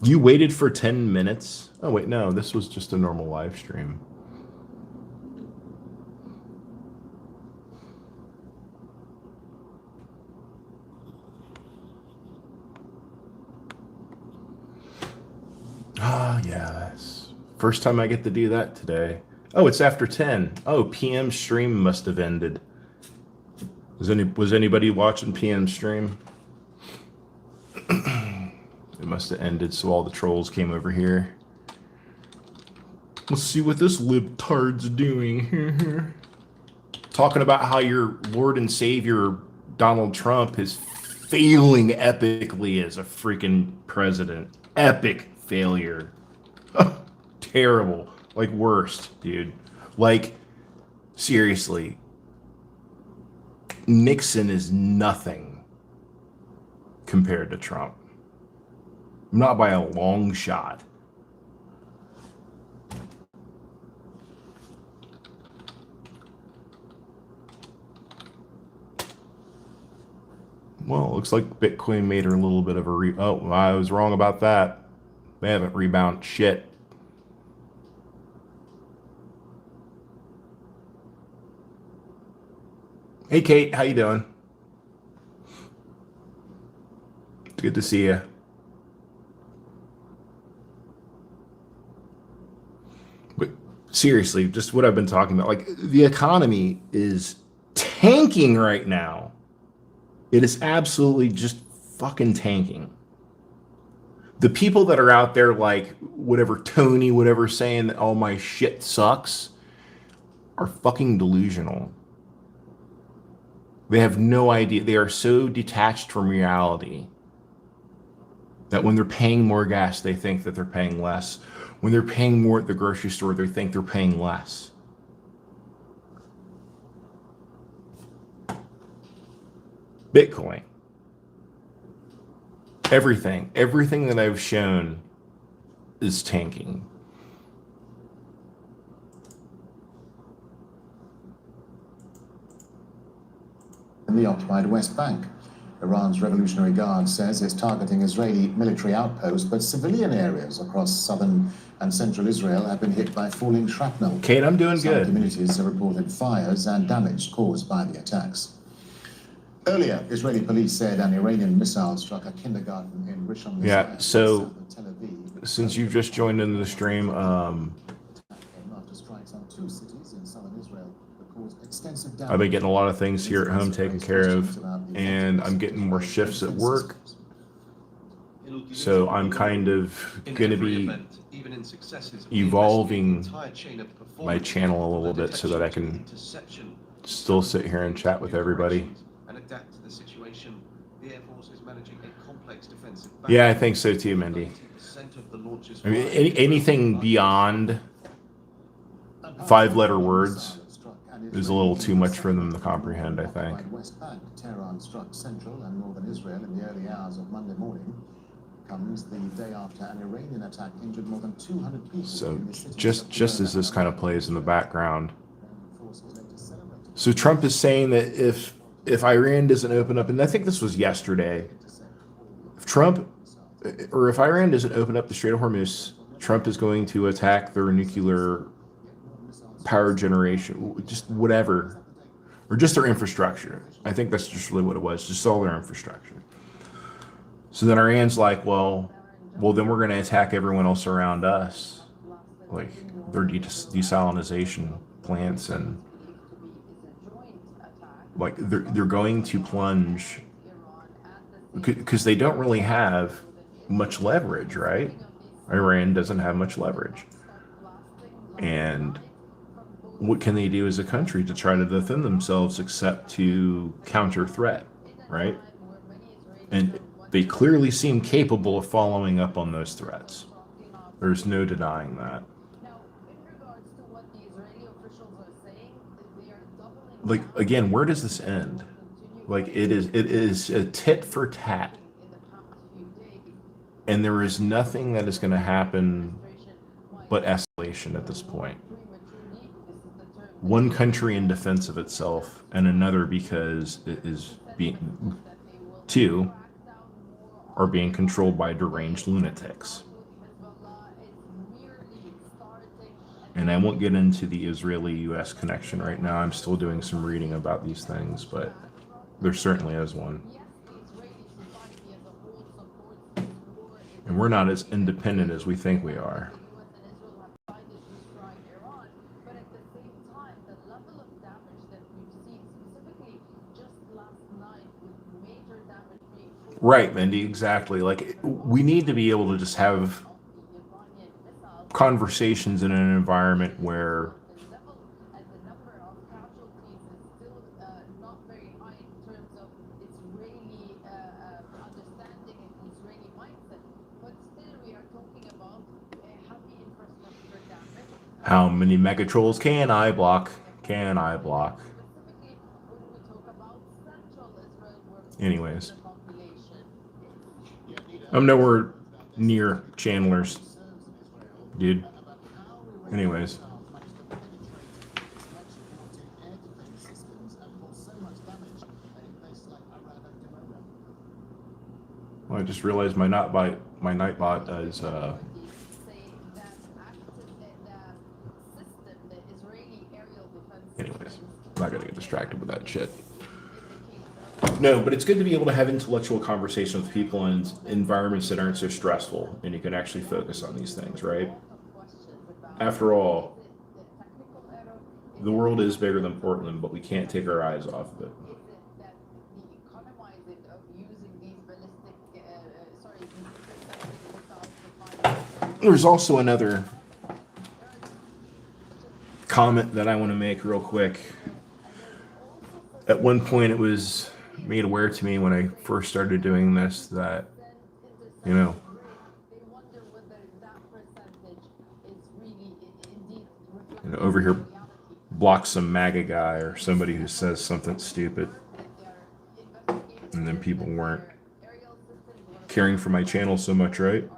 You waited for 10 minutes? Oh, wait, no, this was just a normal live stream. Ah, yes. First time I get to do that today. Oh, it's after 10. Oh, PM stream must have ended. Was anybody watching PM stream? It must have ended, so all the trolls came over here. Let's see what this libtard's doing. Talking about how your Lord and Savior Donald Trump is failing epically as a freaking president. Epic failure. Terrible. Like worst, dude. Like, seriously. Nixon is nothing compared to Trump. Not by a long shot. Well, it looks like Bitcoin made a little bit of a oh, I was wrong about that. They haven't rebounded shit. Hey Kate, how you doing? Good to see you. But seriously, just what I've been talking about, like the economy is tanking right now. It is absolutely just fucking tanking. The people that are out there like whatever Tony, whatever saying that all my shit sucks are fucking delusional. They have no idea. They are so detached from reality that when they're paying more gas, they think that they're paying less. When they're paying more at the grocery store, they think they're paying less. Bitcoin. Everything that I've shown is tanking. In the occupied West Bank, Iran's Revolutionary Guard says it's targeting Israeli military outposts, but civilian areas across southern and central Israel have been hit by falling shrapnel. Kate, I'm doing Some good. communities have reported fires and damage caused by the attacks. Earlier, Israeli police said an Iranian missile struck a kindergarten in Rishon Yeah, LeZion, so south of Tel Aviv. since you've just joined into the stream, Came after strikes on two cities in southern Israel that caused extensive damage. I've been getting a lot of things here at home taken care of, and I'm getting more shifts at work. So I'm kind of going to be evolving my channel a little bit so that I can still sit here and chat with everybody. Yeah, I think so too, Mindy. I mean, anything beyond 5-letter words is a little too much for them to comprehend, I think. West Bank, Tehran struck central and northern Israel in the early hours of Monday morning. Comes the day after an Iranian attack injured more than 200 people. So in the cities just of as this kind of plays in the background. Forces later celebrated So Trump is saying that if Iran doesn't open up, and I think this was yesterday, if Iran doesn't open up the Strait of Hormuz, Trump is going to attack their nuclear power generation, just whatever, or just their infrastructure. I think that's just really what it was, just all their infrastructure. So then Iran's like, well, then we're going to attack everyone else around us, like their desalinization plants, and like they're going to plunge because they don't really have much leverage, right? Iran doesn't have much leverage, and what can they do as a country to try to defend themselves except to counter threat, right? And they clearly seem capable of following up on those threats. There's no denying that. Like, again, where does this end? Like, it is a tit for tat. And there is nothing that is going to happen but escalation at this point. One country in defense of itself, and another because it is being, two are being controlled by deranged lunatics. And I won't get into the Israeli-US connection right now. I'm still doing some reading about these things, but there certainly is one. And we're not as independent as we think we are. Right, Mindy, exactly. Like, we need to be able to just have conversations in an environment where how many megatrolls can I block? Can I block? Anyways, I'm nowhere near Chandler's, dude. Anyways. I just realized my Nightbot is anyways, I'm not gonna get distracted with that shit. No, but it's good to be able to have intellectual conversations with people in environments that aren't so stressful, and you can actually focus on these things, right? After all, the world is bigger than Portland, but we can't take our eyes off of it. There's also another comment that I want to make real quick. At one point, it was made aware to me when I first started doing this that, you know, over here block some MAGA guy or somebody who says something stupid, and then people weren't caring for my channel so much, right?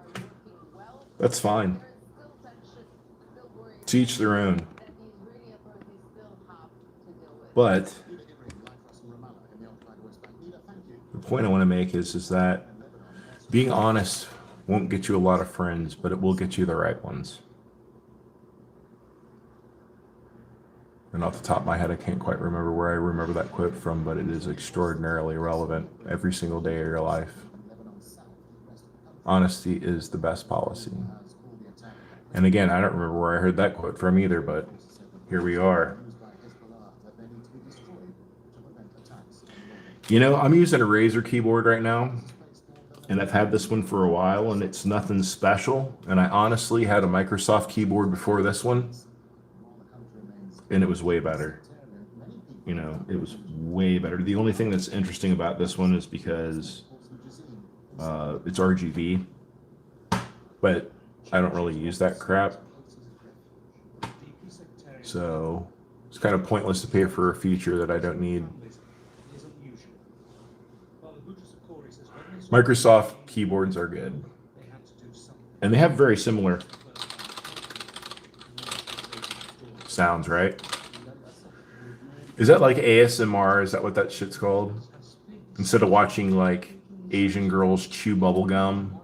That's fine. To each their own. But the point I want to make is that being honest won't get you a lot of friends, but it will get you the right ones. And off the top of my head, I can't quite remember where I remember that quote from, but it is extraordinarily relevant every single day of your life. Honesty is the best policy. And again, I don't remember where I heard that quote from either, but here we are. You know, I'm using a Razer keyboard right now, and I've had this one for a while, and it's nothing special. And I honestly had a Microsoft keyboard before this one, and it was way better. You know, it was way better. The only thing that's interesting about this one is because it's RGB, but I don't really use that crap. So it's kind of pointless to pay for a feature that I don't need. Microsoft keyboards are good. And they have very similar sounds, right? Is that like ASMR? Is that what that shit's called? Instead of watching like Asian girls chew bubble gum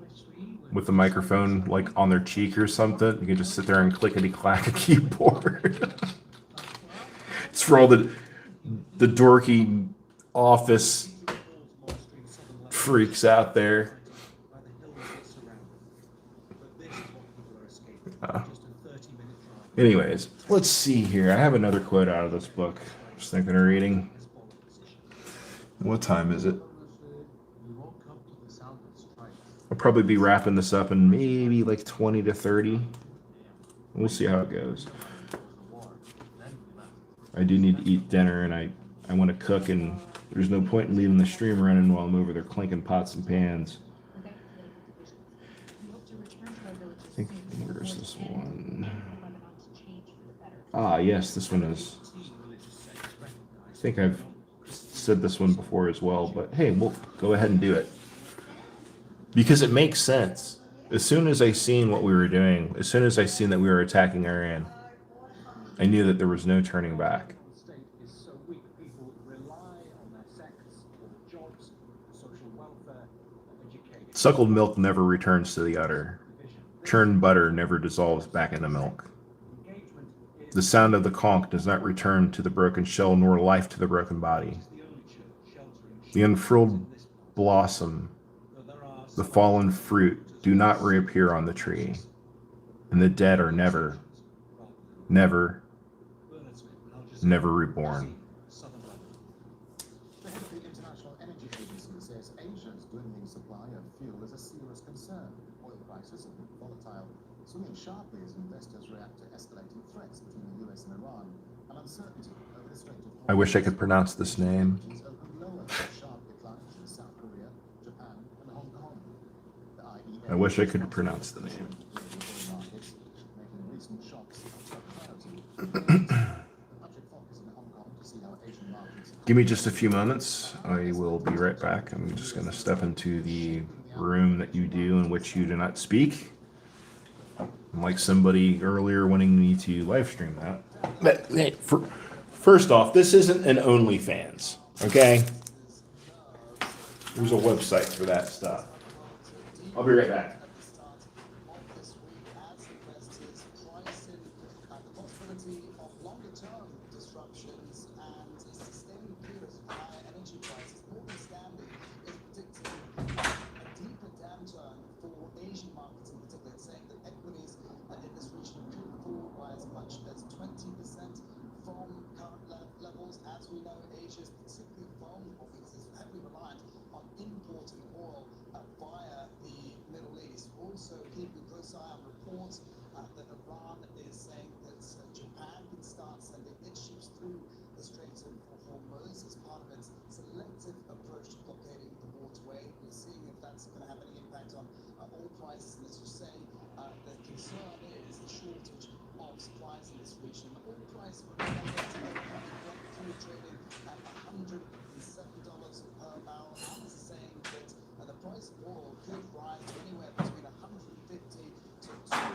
with the microphone like on their cheek or something, you can just sit there and clickety-clack a keyboard. It's for all the dorky office freaks out there. Anyways, let's see here. I have another quote out of this book. Just thinking of reading. What time is it? I'll probably be wrapping this up in maybe like 20 to 30. We'll see how it goes. I do need to eat dinner, and I want to cook, and there's no point in leaving the stream running while I'm over there clinking pots and pans. I think, where's this one? Ah, yes, this one is. I think I've said this one before as well, but hey, we'll go ahead and do it. Because it makes sense. As soon as I seen what we were doing, as soon as I seen that we were attacking Iran, I knew that there was no turning back. Suckled milk never returns to the udder. Churned butter never dissolves back into milk. The sound of the conch does not return to the broken shell, nor life to the broken body. The unfurled blossom, the fallen fruit do not reappear on the tree, and the dead are never, never, never reborn. The head of the International Energy Agency says Asia's dwindling supply of fuel is a serious concern. Oil prices have been volatile, swinging sharply as investors react to escalating threats between the US and Iran, and uncertainty over the Strait of Hormuz. I wish I could pronounce this name. Opened lower with sharp declines in South Korea, Japan, and Hong Kong. The IEA I wish I could pronounce the name. markets, making recent shocks a top priority. The public focus in Hong Kong to see how Asian markets Give me just a few moments. I will be right back. I'm just going to step into the room that you do in which you do not speak. Like somebody earlier wanting me to live stream that. But hey, first off, this isn't an OnlyFans, okay? There's a website for that stuff. I'll be right back. At the start of this week, as investors price in the possibility of longer-term disruptions and a sustained period of higher energy prices, Morgan Stanley is predicting a deeper downturn for Asian markets in particular. It's saying that equities in this region could fall by as much as 20% from current levels. As we know, Asia is particularly vulnerable because it's heavily reliant on importing oil via the Middle East. Also, keeping a close eye on reports that Iran is saying that Japan can start sending its ships through the Straits of Hormuz as part of its selective approach to blockading the waterway. We're seeing if that's going to have any impact on oil prices. And as you say, the concern is the shortage of supplies in this region. The oil price trading at $107 per barrel. Analysts are saying that the price of oil could rise to anywhere between $150 to $200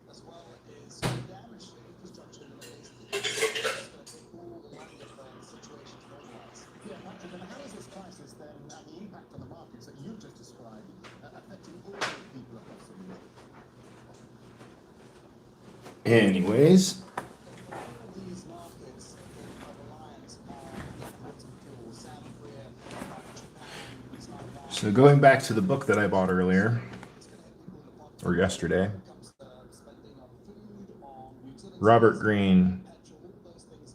as well as damage to infrastructure in the Middle East. It's going to take all the longer for the situation to normalize. Yeah, Patrick, and how is this crisis then, and the impact on the markets that you've just described, affecting all the people across the region? Anyways, These markets are reliant on imported fuel, South Korea, Japan, Taiwan. so going back to the book that I bought earlier, or yesterday, Robert Greene,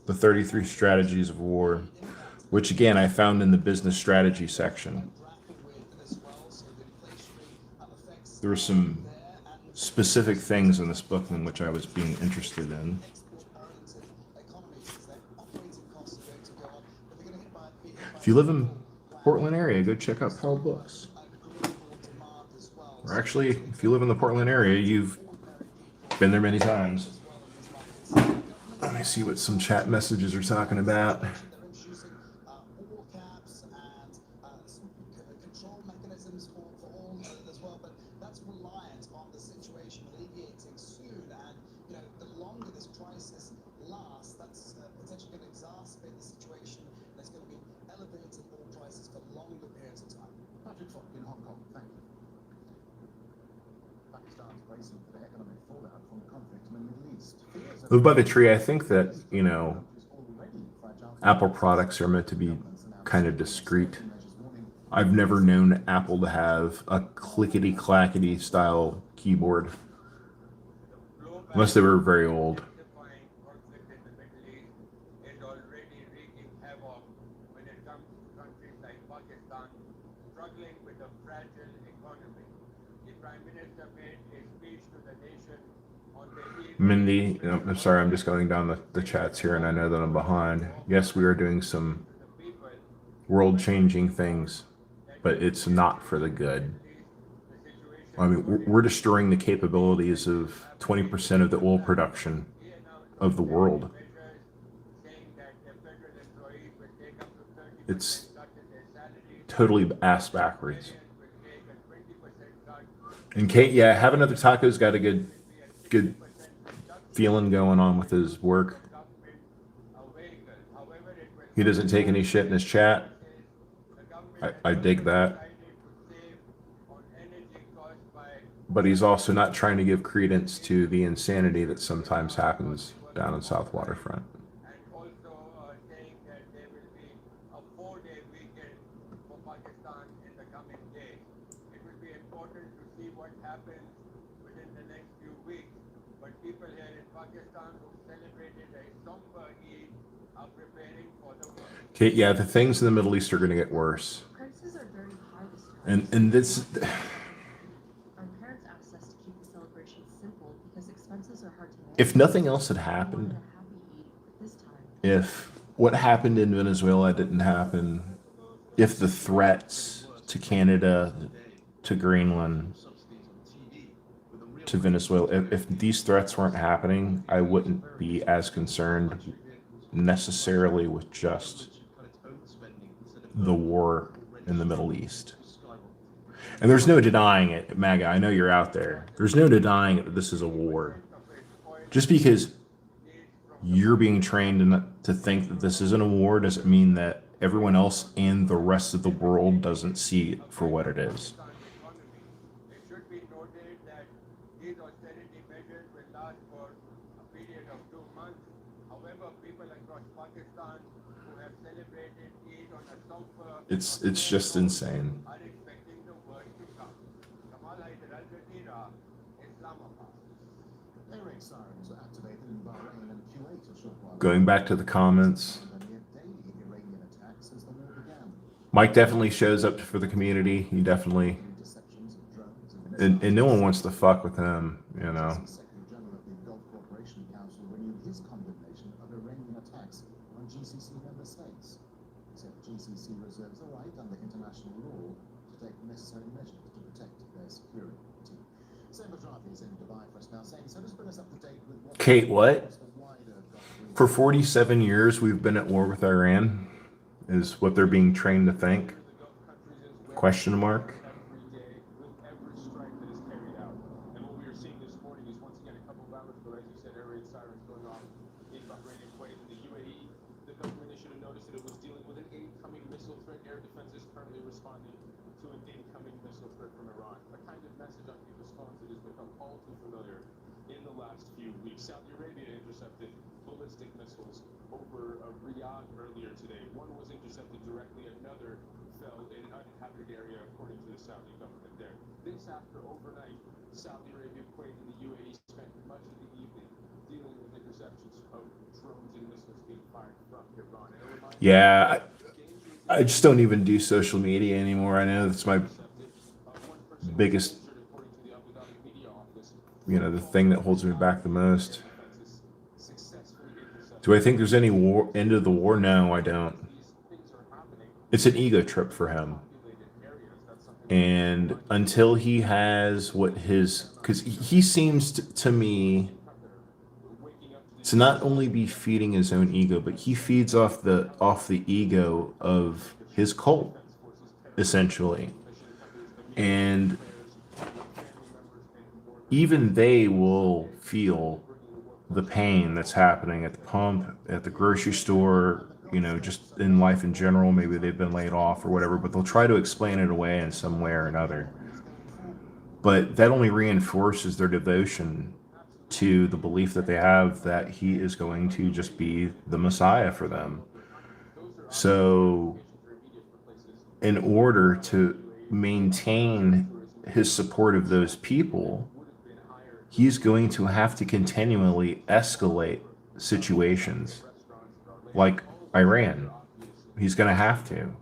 The 33 Strategies of War, which again I found in the business strategy section. There were some specific things in this book in which I was being interested in. If you live in Portland area, go check out Powell Books. Or actually, if you live in the Portland area, you've been there many times. Let me see what some chat messages are talking about. Control mechanisms for all as well, but that's reliant on the situation alleviating soon. And the longer this crisis lasts, that's potentially going to exacerbate the situation. There's going to be elevated oil prices for longer periods of time. Patrick Falk in Hong Kong, thank you. Pakistan's bracing for the economic fallout from the conflict in the Middle East. Live by the tree. I think that Apple products are meant to be kind of discreet. I've never known Apple to have a clickety-clackety style keyboard, unless they were very old. Mindy, I'm sorry, I'm just going down the chats here, and I know that I'm behind. Yes, we are doing some world-changing things, but it's not for the good. I mean, we're destroying the capabilities of 20% of the oil production of the world. It's totally ass backwards. And Kate, yeah, Have Another Taco's got a good feeling going on with his work. He doesn't take any shit in his chat. I dig that. But he's also not trying to give credence to the insanity that sometimes happens down in South Waterfront. Okay, yeah, the things in the Middle East are going to get worse. Prices are very high this time. And this, Our parents asked us to keep the celebration simple because expenses are hard to manage. if nothing else had happened, Happy Eid, but this time, if what happened in Venezuela didn't happen, if the threats to Canada, to Greenland, to Venezuela, if these threats weren't happening, I wouldn't be as concerned necessarily with just the war in the Middle East. And there's no denying it, MAGA, I know you're out there. There's no denying that this is a war. Just because you're being trained to think that this isn't a war doesn't mean that everyone else and the rest of the world doesn't see it for what it is. It should be noted that these austerity measures will last for a period of 2 months. However, people across Pakistan who have celebrated Eid on a sofa It's just insane. are expecting the worst to come. Kamal Haider, Al Jazeera, Islamabad. Air raid sirens were activated in Bahrain and Kuwait a short while Going back to the comments, Near daily Iranian attacks as the war began. Mike definitely shows up for the community. He definitely, Interceptions of drones and no one wants to fuck with him, you know. Secretary General of the Gulf Cooperation Council renewed his condemnation of Iranian attacks on GCC member states. He said GCC reserves the right under international law to take necessary measures to protect their security. Sam Badrafi is in Dubai for us now, saying, so just bring us up to date with what... Kate, what? the wider Gulf For 47 years, we've been at war with Iran, is what they're being trained to think. Question mark. Every day with every strike that is carried out. And what we are seeing this morning is once again a couple of hours ago, as you said, air raid sirens going off in Bahrain and Kuwait. In the UAE, the government issued a notice that it was dealing with an incoming missile threat. Air defense is currently responding to an incoming missile threat from Iran. A kind of message on people's phones that has become all too familiar in the last few weeks. Saudi Arabia intercepted ballistic missiles over Riyadh earlier today. One was intercepted directly, another fell in an uninhabited area, according to the Saudi government there. This after overnight, Saudi Arabia, Kuwait, and the UAE spent much of the evening dealing with interceptions of drones and missiles being fired from Iran. And a reminder, Yeah, I just don't even do social media anymore. I know that's my biggest, according to the Abu Dhabi media office, the thing that holds me back the most. Do I think there's any war end of the war? No, I don't. It's an ego trip for him. And until he has because he seems to me to not only be feeding his own ego, but he feeds off the ego of his cult, essentially. And even they will feel the pain that's happening at the pump, at the grocery store, just in life in general. Maybe they've been laid off or whatever, but they'll try to explain it away in some way or another. But that only reinforces their devotion to the belief that they have that he is going to just be the Messiah for them. So in order to maintain his support of those people, he's going to have to continually escalate situations like Iran. He's going to have to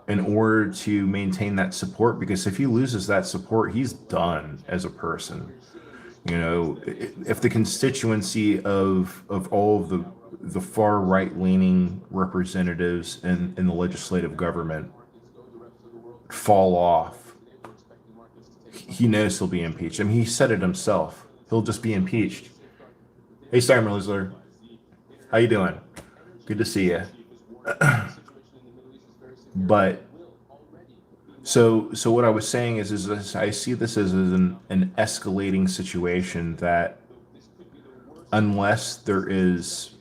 in order to maintain that support, because if he loses that support, he's done as a person. If the constituency of all of the far right-leaning representatives in the legislative government fall off, he knows he'll be impeached. I mean, he said it himself. He'll just be impeached. Hey, Starmer, how you doing? Good to see you. But so what I was saying is this, I see this as an escalating situation that unless there is,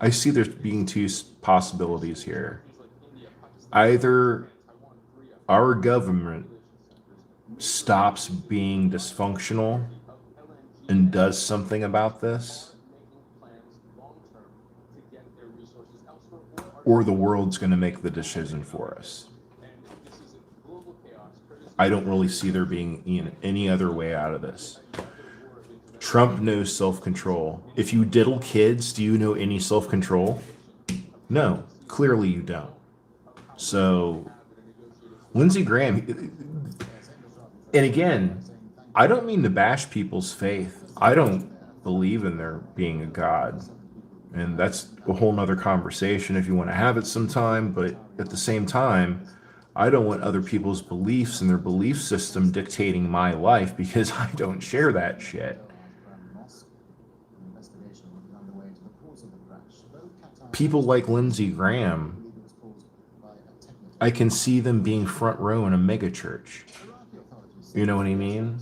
I see there being two possibilities here. Either our government stops being dysfunctional and does something about this, or the world's going to make the decision for us. I don't really see there being any other way out of this. Trump knows self-control. If you diddle kids, do you know any self-control? No, clearly you don't. So, Lindsey Graham, and again, I don't mean to bash people's faith. I don't believe in there being a God. And that's a whole nother conversation if you want to have it sometime. But at the same time, I don't want other people's beliefs and their belief system dictating my life, because I don't share that shit. People like Lindsey Graham, I can see them being front row in a mega church. You know what I mean?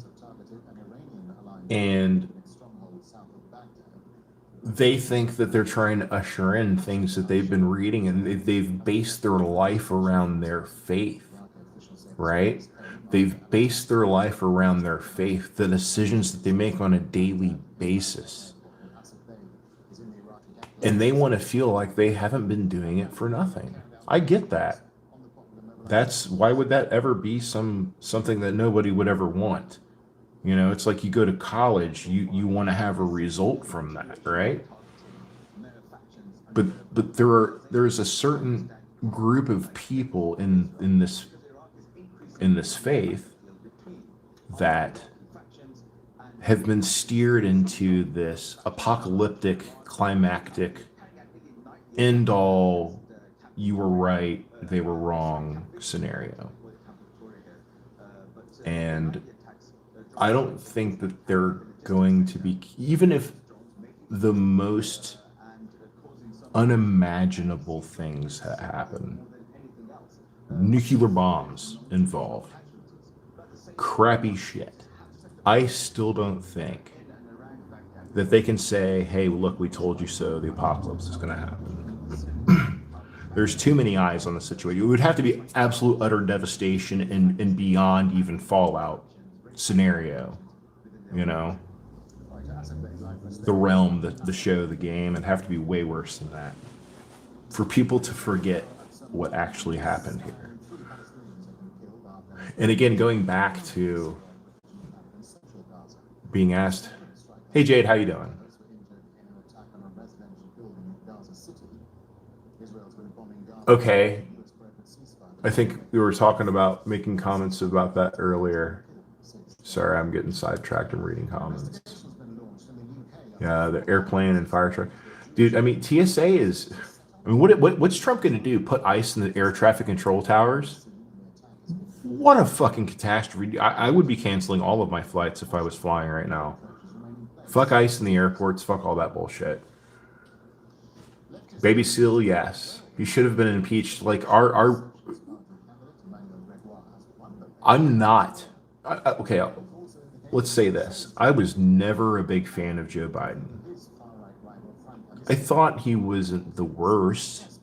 And they think that they're trying to usher in things that they've been reading, and they've based their life around their faith, right? They've based their life around their faith, the decisions that they make on a daily basis. And they want to feel like they haven't been doing it for nothing. I get that. That's why would that ever be something that nobody would ever want? You know, it's like you go to college, you want to have a result from that, right? But there's a certain group of people in this faith that have been steered into this apocalyptic, climactic, end all, you were right, they were wrong scenario. And I don't think that they're going to be, even if the most unimaginable things happen, nuclear bombs involved, crappy shit, I still don't think that they can say, hey, look, we told you so, the apocalypse is going to happen. There's too many eyes on the situation. It would have to be absolute utter devastation and beyond even fallout scenario, you know, the realm, the show, the game. It'd have to be way worse than that for people to forget what actually happened here. And again, going back to being asked, hey Jade, how you doing? Okay, I think we were talking about making comments about that earlier. Sorry, I'm getting sidetracked and reading comments. Yeah, the airplane and fire truck. Dude, I mean, TSA is... I mean, what's Trump going to do? Put ice in the air traffic control towers? What a fucking catastrophe. I would be canceling all of my flights if I was flying right now. Fuck ice in the airports. Fuck all that bullshit. Baby Seal, yes. He should have been impeached. Like, I'm not... okay, let's say this. I was never a big fan of Joe Biden. I thought he wasn't the worst.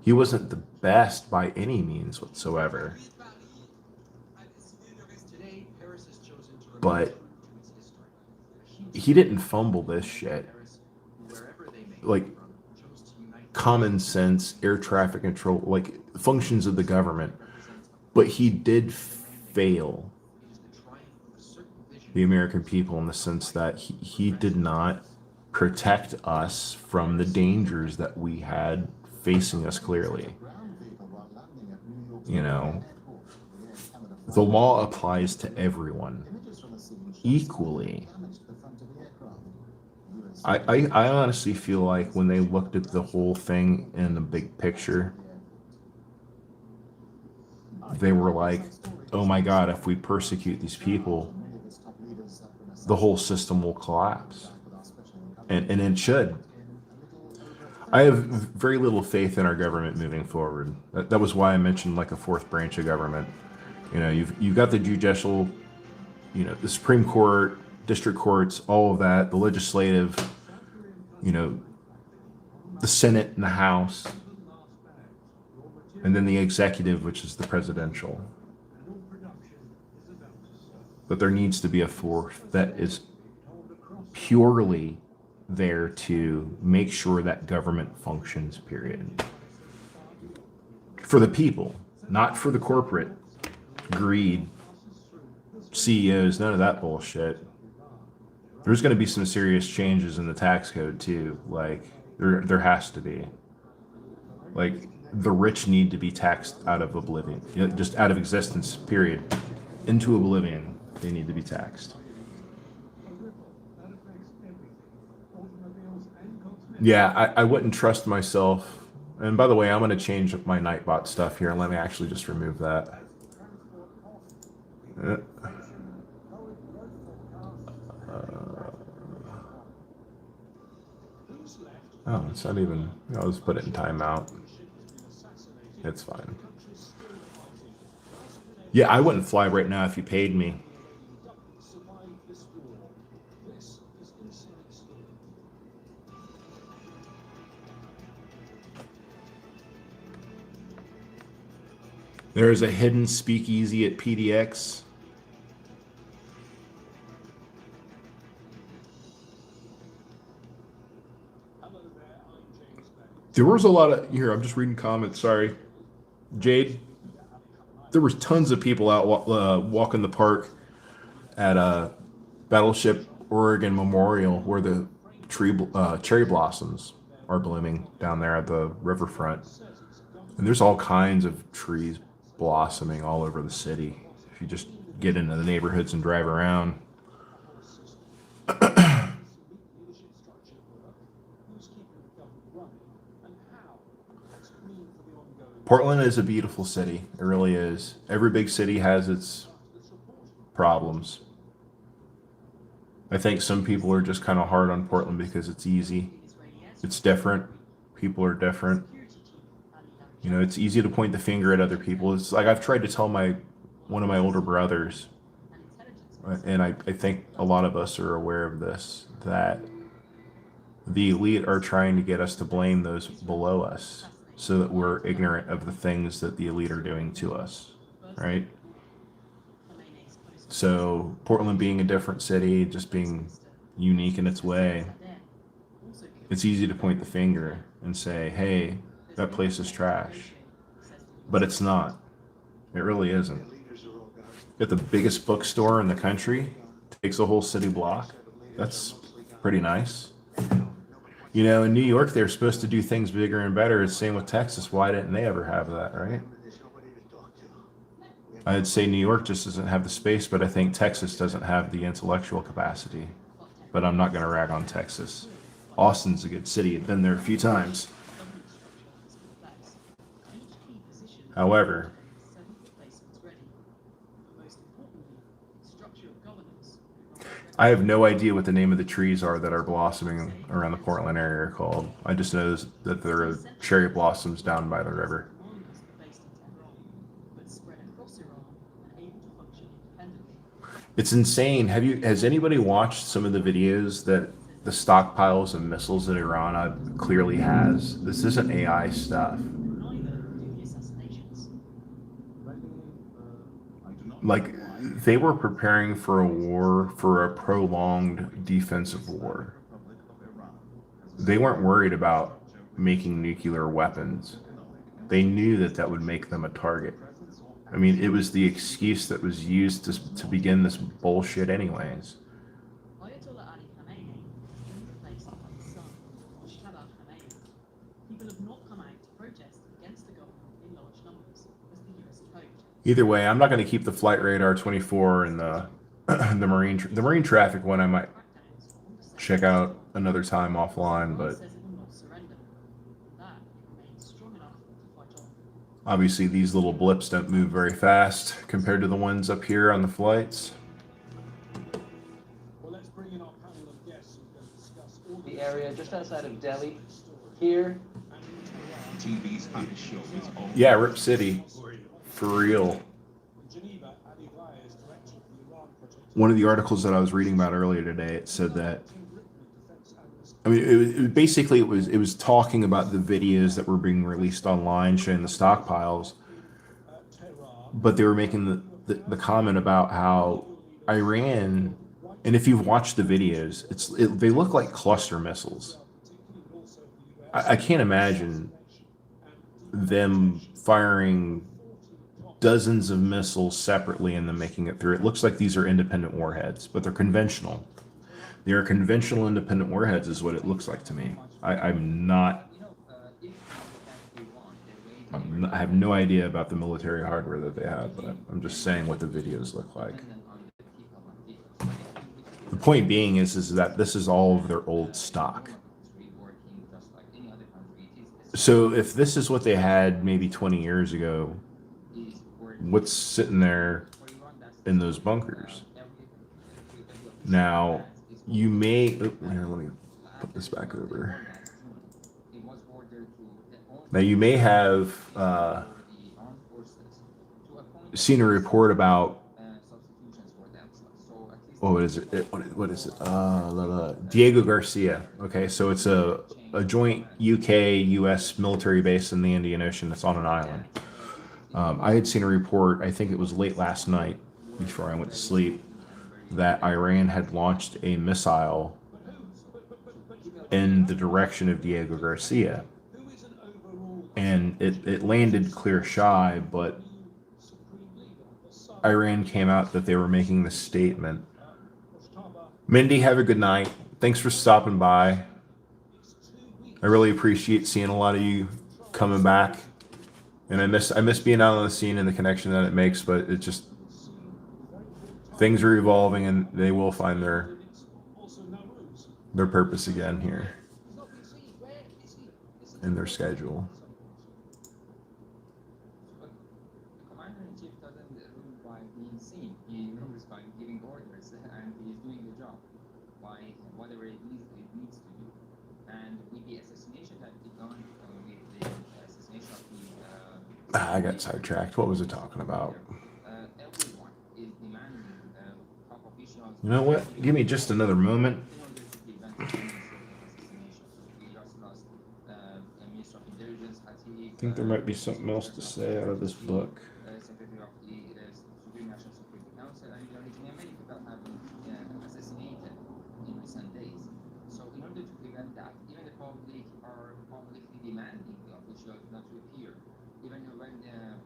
He wasn't the best by any means whatsoever. But he didn't fumble this shit. Like, common sense, air traffic control, like functions of the government. But he did fail the American people in the sense that he did not protect us from the dangers that we had facing us clearly. You know, the law applies to everyone equally. I honestly feel like when they looked at the whole thing in the big picture, they were like, oh my God, if we persecute these people, the whole system will collapse. And it should. I have very little faith in our government moving forward. That was why I mentioned like a fourth branch of government. You know, you've got the judicial, you know, the Supreme Court, district courts, all of that, the legislative, you know, the Senate and the House, and then the executive, which is the presidential. But there needs to be a fourth that is purely there to make sure that government functions, period. For the people, not for the corporate greed, CEOs, none of that bullshit. There's going to be some serious changes in the tax code too. Like there has to be. Like the rich need to be taxed out of oblivion, you know, just out of existence, period. Into oblivion, they need to be taxed. Yeah, I wouldn't trust myself. And by the way, I'm going to change my Nightbot stuff here and let me actually just remove that. Oh, it's not even... I'll just put it in timeout. It's fine. Yeah, I wouldn't fly right now if you paid me. There's a hidden speakeasy at PDX. There was a lot of here. I'm just reading comments. Sorry, Jade. There was tons of people out walking the park at Battleship Oregon Memorial, where the cherry blossoms are blooming down there at the riverfront, and there's all kinds of trees blossoming all over the city. If you just get into the neighborhoods and drive around. Portland is a beautiful city. It really is. Every big city has its problems. I think some people are just kind of hard on Portland because it's easy. It's different. People are different. You know, it's easy to point the finger at other people. It's like I've tried to tell one of my older brothers, and I think a lot of us are aware of this, that the elite are trying to get us to blame those below us so that we're ignorant of the things that the elite are doing to us, right? So Portland being a different city, just being unique in its way, it's easy to point the finger and say, hey, that place is trash. But it's not. It really isn't. At the biggest bookstore in the country, takes a whole city block. That's pretty nice. You know, in New York, they're supposed to do things bigger and better. It's same with Texas. Why didn't they ever have that, right? I'd say New York just doesn't have the space, but I think Texas doesn't have the intellectual capacity. But I'm not going to rag on Texas. Austin's a good city. I've been there a few times. However, I have no idea what the name of the trees are that are blossoming around the Portland area are called. I just know that there are cherry blossoms down by the river. It's insane. Has anybody watched some of the videos that the stockpiles of missiles that Iran clearly has? This isn't AI stuff. Like, they were preparing for a war, for a prolonged defensive war. They weren't worried about making nuclear weapons. They knew that that would make them a target. I mean, it was the excuse that was used to begin this bullshit anyways. Ayatollah Ali Khamenei has been replaced by his son, Mojtaba Khamenei. People have not come out to protest against the government in large numbers, as the US had hoped. Either way, I'm not going to keep the Flight Radar 24 and the marine traffic one. I might check out another time offline, but Says it will not surrender, and that it remains strong enough to fight on. obviously these little blips don't move very fast compared to the ones up here on the flights. Well, let's bring in our panel of guests who can discuss all The area just outside of Delhi, here. TV's Spanish show is over. Yeah, Rip City. For real. Geneva, Ali Ghaya is director of the Iran project. One of the articles that I was reading about earlier today, it said that, I mean, it was talking about the videos that were being released online showing the stockpiles, but they were making the comment about how Iran, and if you've watched the videos, they look like cluster missiles. I can't imagine them firing dozens of missiles separately and then making it through. It looks like these are independent warheads, but they're conventional. They are conventional independent warheads is what it looks like to me. I have no idea about the military hardware that they have, but I'm just saying what the videos look like. The point being is that this is all of their old stock. So if this is what they had maybe 20 years ago, what's sitting there in those bunkers? Now, you may, here, let me put this back over. Now, you may have seen a report about, what is it? What is it? Diego Garcia. Okay, so it's a joint UK-US military base in the Indian Ocean that's on an island. I had seen a report, I think it was late last night before I went to sleep, that Iran had launched a missile in the direction of Diego Garcia. And it landed clear shy, but Iran came out that they were making this statement. Mindy, have a good night. Thanks for stopping by. I really appreciate seeing a lot of you coming back. And I miss being out on the scene and the connection that it makes, but it just, things are evolving and they will find their purpose again here in their schedule. The commander-in-chief doesn't rule by being seen. He rules by giving orders, and he's doing the job by whatever it needs to do. And with the assassination that he done, with the assassination of the I got sidetracked. What was it talking about? everyone is demanding top officials. You know what? Give me just another moment. In order to prevent any sort of assassination. We just lost a Minister of Intelligence. I think there might be something else to say out of this book. Secretary of the Supreme National Security Council, and the Latin America have been assassinated in recent days. So in order to prevent that, even the public are publicly demanding the officials not to appear. Even when,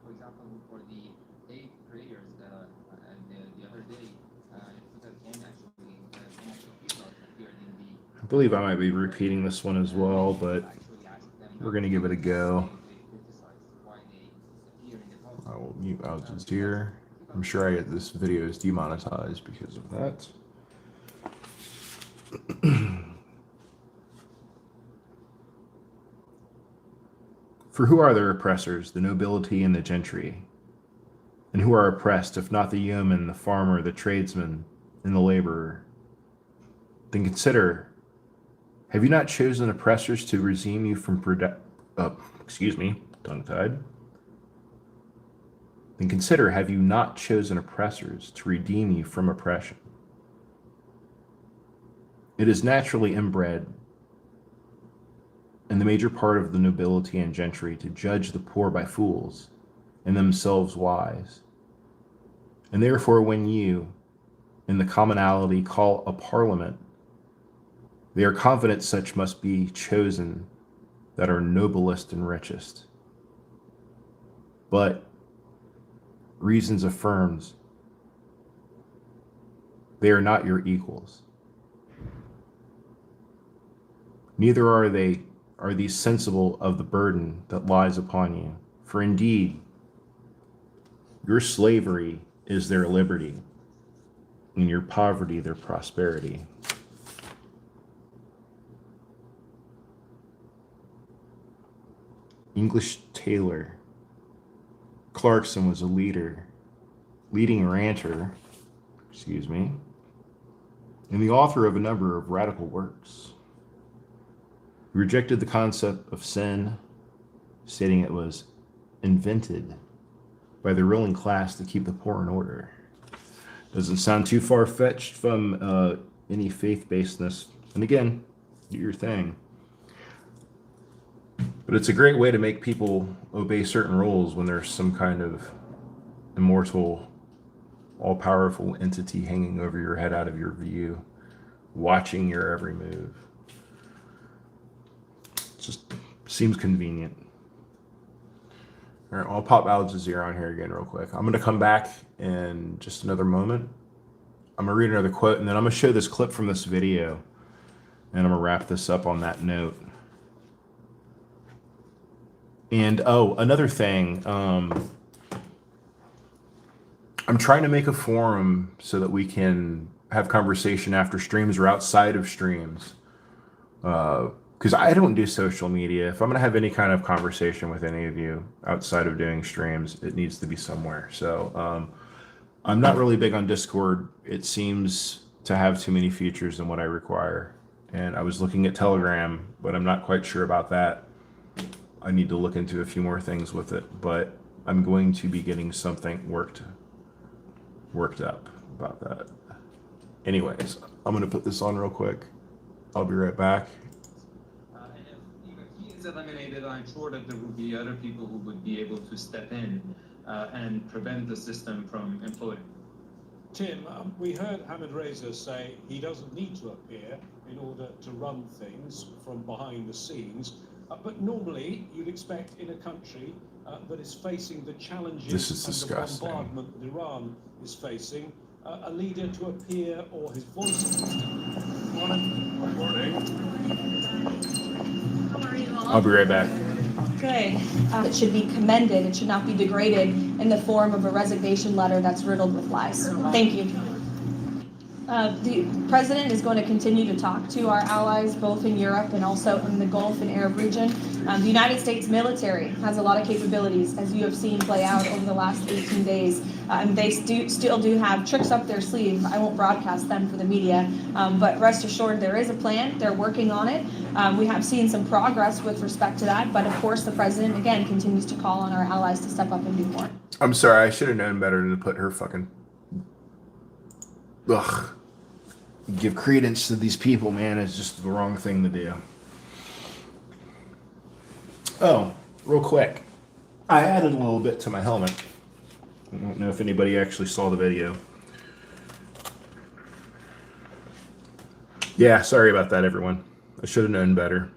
for example, for the Eid prayers the other day, actually, officials appeared in the. I believe I might be repeating this one as well, but we're going to give it a go. I will mute Al Jazeera. I'm sure this video is demonetized because of that. For who are their oppressors, the nobility and the gentry? And who are oppressed, if not the yeoman, the farmer, the tradesman, and the laborer? Then consider, have you not chosen oppressors to redeem you from tongue-tied? Then consider, have you not chosen oppressors to redeem you from oppression? It is naturally inbred in the major part of the nobility and gentry to judge the poor by fools, and themselves wise. And therefore, when you, in the commonalty, call a parliament, they are confident such must be chosen that are noblest and richest. But reasons affirms they are not your equals. Neither are these sensible of the burden that lies upon you. For indeed, your slavery is their liberty, and your poverty their prosperity. English tailor Clarkson was a leading ranter, and the author of a number of radical works. He rejected the concept of sin, stating it was invented by the ruling class to keep the poor in order. Doesn't sound too far-fetched from any faith-basedness. And again, do your thing. But it's a great way to make people obey certain rules when there's some kind of immortal, all-powerful entity hanging over your head out of your view, watching your every move. It just seems convenient. All right, I'll pop Al Jazeera on here again real quick. I'm going to come back in just another moment. I'm going to read another quote, and then I'm going to show this clip from this video, and I'm going to wrap this up on that note. And, another thing, I'm trying to make a forum so that we can have conversation after streams or outside of streams. Because I don't do social media. If I'm going to have any kind of conversation with any of you outside of doing streams, it needs to be somewhere. So I'm not really big on Discord. It seems to have too many features than what I require. And I was looking at Telegram, but I'm not quite sure about that. I need to look into a few more things with it, but I'm going to be getting something worked up about that. Anyways, I'm going to put this on real quick. I'll be right back. And if he is eliminated, I'm sure that there will be other people who would be able to step in and prevent the system from imploding. Tim, we heard Hamid Reza say he doesn't need to appear in order to run things from behind the scenes. But normally, you'd expect in a country that is facing the challenges This is and disgusting. the bombardment that Iran is facing, a leader to appear or his voice. Morning. How are you all? I'll be right back. Good. It should be commended. It should not be degraded in the form of a resignation letter that's riddled with lies. Thank you. The president is going to continue to talk to our allies, both in Europe and also in the Gulf and Arab region. The United States military has a lot of capabilities, as you have seen play out over the last 18 days. And they still do have tricks up their sleeve. I won't broadcast them for the media, but rest assured there is a plan. They're working on it. We have seen some progress with respect to that, but of course the president, again, continues to call on our allies to step up and do more. I'm sorry, I should have known better to put her fucking... Ugh. Give credence to these people, man. It's just the wrong thing to do. Oh, real quick. I added a little bit to my helmet. I don't know if anybody actually saw the video. Yeah, sorry about that, everyone. I should have known better.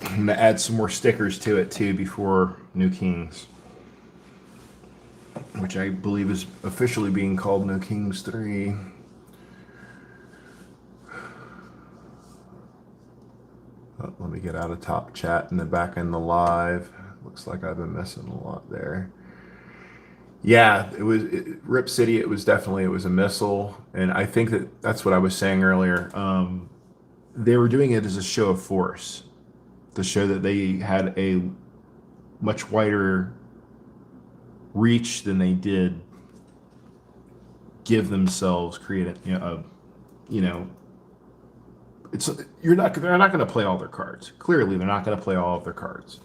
I'm going to add some more stickers to it too before New Kings, which I believe is officially being called New Kings 3. Oh, let me get out of top chat and then back in the live. Looks like I've been missing a lot there. Yeah, Rip City. It was a missile, and I think that's what I was saying earlier. They were doing it as a show of force, to show that they had a much wider reach than they did give themselves. They're not going to play all their cards. Clearly, they're not going to play all of their cards.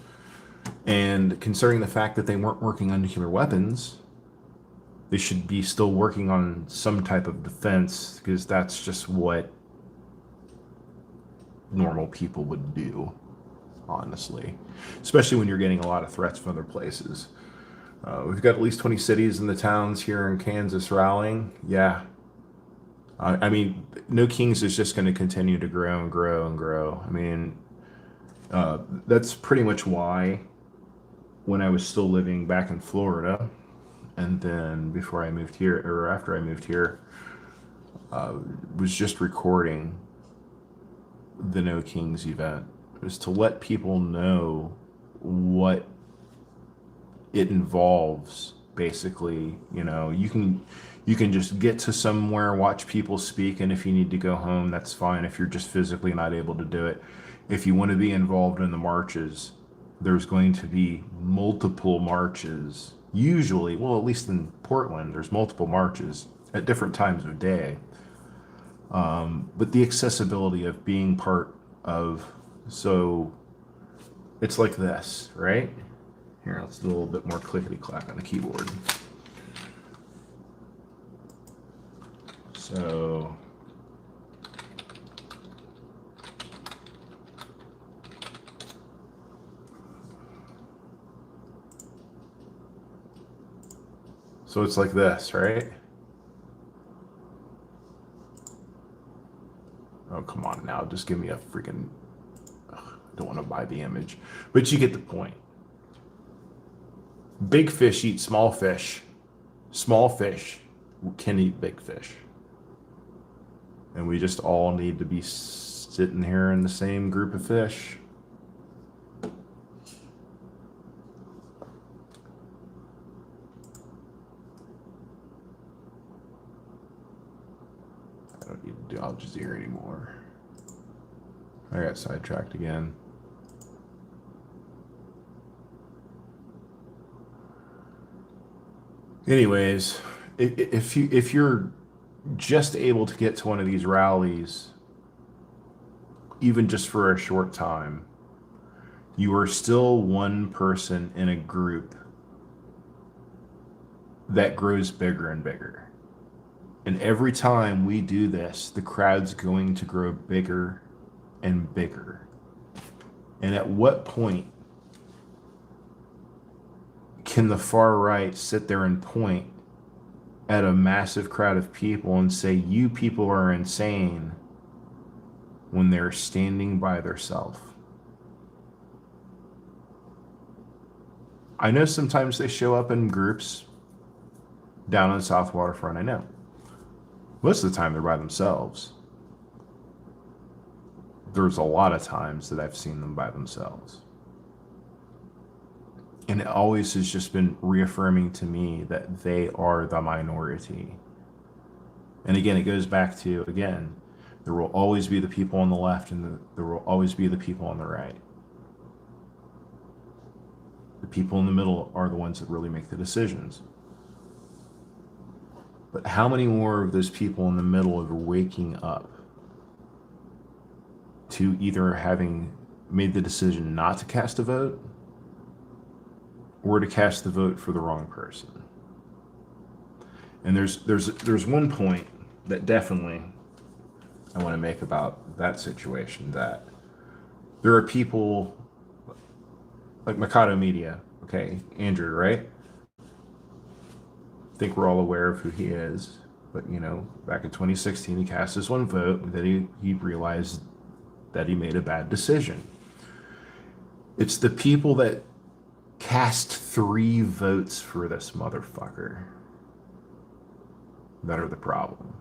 And considering the fact that they weren't working on nuclear weapons, they should be still working on some type of defense, because that's just what normal people would do, honestly, especially when you're getting a lot of threats from other places. We've got at least 20 cities in the towns here in Kansas rallying. Yeah. I mean, No Kings is just going to continue to grow and grow and grow. I mean, that's pretty much why when I was still living back in Florida, and then before I moved here, or after I moved here, was just recording the No Kings event, is to let people know what it involves. Basically, you can just get to somewhere, watch people speak, and if you need to go home, that's fine if you're just physically not able to do it. If you want to be involved in the marches, there's going to be multiple marches. Usually, well, at least in Portland, there's multiple marches at different times of day. But the accessibility of being part of, so it's like this, right? Here, let's do a little bit more clickety-clack on the keyboard. So it's like this, right? Oh, come on now. Just give me a freaking... I don't want to buy the image. But you get the point. Big fish eat small fish. Small fish can eat big fish. And we just all need to be sitting here in the same group of fish. I don't need to do Al Jazeera anymore. I got sidetracked again. Anyways, if you're just able to get to one of these rallies, even just for a short time, you are still one person in a group that grows bigger and bigger. And every time we do this, the crowd's going to grow bigger and bigger. And at what point can the far right sit there and point at a massive crowd of people and say, you people are insane, when they're standing by themselves? I know sometimes they show up in groups down on the South Waterfront. I know. Most of the time they're by themselves. There's a lot of times that I've seen them by themselves. And it always has just been reaffirming to me that they are the minority. And again, it goes back to, again, there will always be the people on the left and there will always be the people on the right. The people in the middle are the ones that really make the decisions. But how many more of those people in the middle are waking up to either having made the decision not to cast a vote or to cast the vote for the wrong person? And there's one point that definitely I want to make about that situation, that there are people like Mikado Media, okay, Andrew, right? I think we're all aware of who he is, but you know, back in 2016, he cast his one vote, that he realized that he made a bad decision. It's the people that cast 3 votes for this motherfucker that are the problem.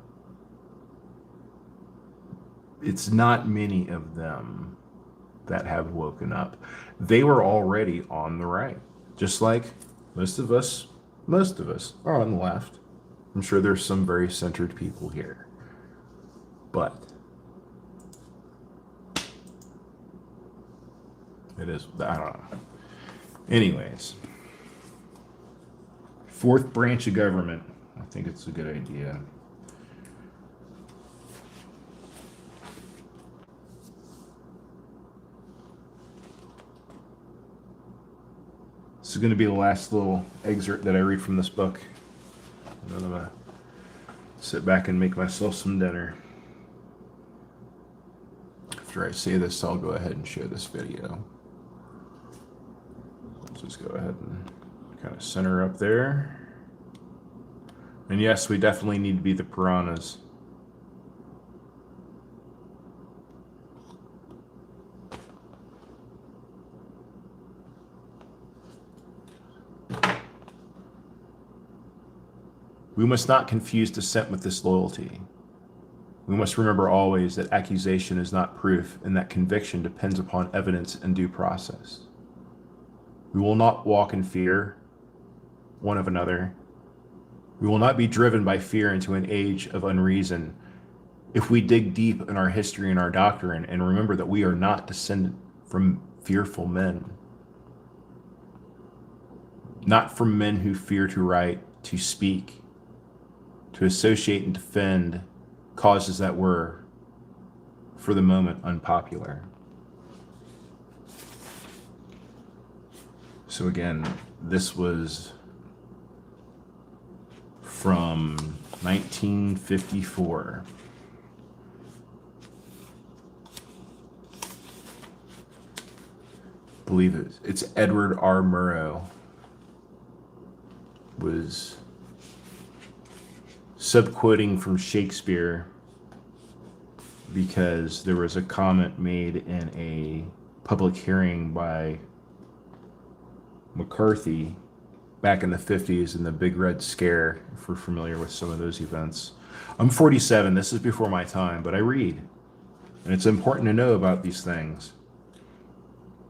It's not many of them that have woken up. They were already on the right, just like most of us are on the left. I'm sure there's some very centered people here, but it is, I don't know. Anyways, 4th branch of government, I think it's a good idea. This is going to be the last little excerpt that I read from this book. And then I'm going to sit back and make myself some dinner. After I say this, I'll go ahead and share this video. Let's just go ahead and kind of center up there. And yes, we definitely need to be the piranhas. We must not confuse dissent with disloyalty. We must remember always that accusation is not proof and that conviction depends upon evidence and due process. We will not walk in fear one of another. We will not be driven by fear into an age of unreason. If we dig deep in our history and our doctrine and remember that we are not descended from fearful men, not from men who fear to write, to speak, to associate and defend causes that were, for the moment, unpopular. So again, this was from 1954. I believe it's Edward R. Murrow was subquoting from Shakespeare because there was a comment made in a public hearing by McCarthy back in the 50s in the Big Red Scare, if we're familiar with some of those events. I'm 47, this is before my time, but I read. And it's important to know about these things.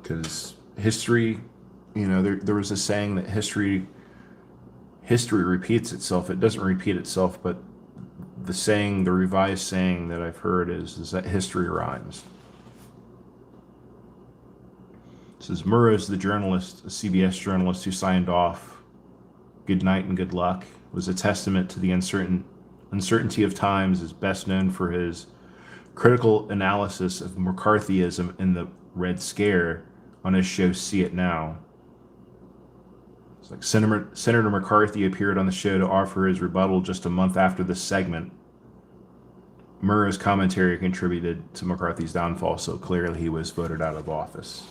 Because history, you know, there was a saying that history repeats itself. It doesn't repeat itself, but the revised saying that I've heard is that history rhymes. It says, Murrow's the journalist, a CBS journalist who signed off, "Good night and good luck," was a testament to the uncertainty of times, is best known for his critical analysis of McCarthyism and the Red Scare on his show See It Now. It's like Senator McCarthy appeared on the show to offer his rebuttal just a month after the segment. Murrow's commentary contributed to McCarthy's downfall, so clearly he was voted out of office.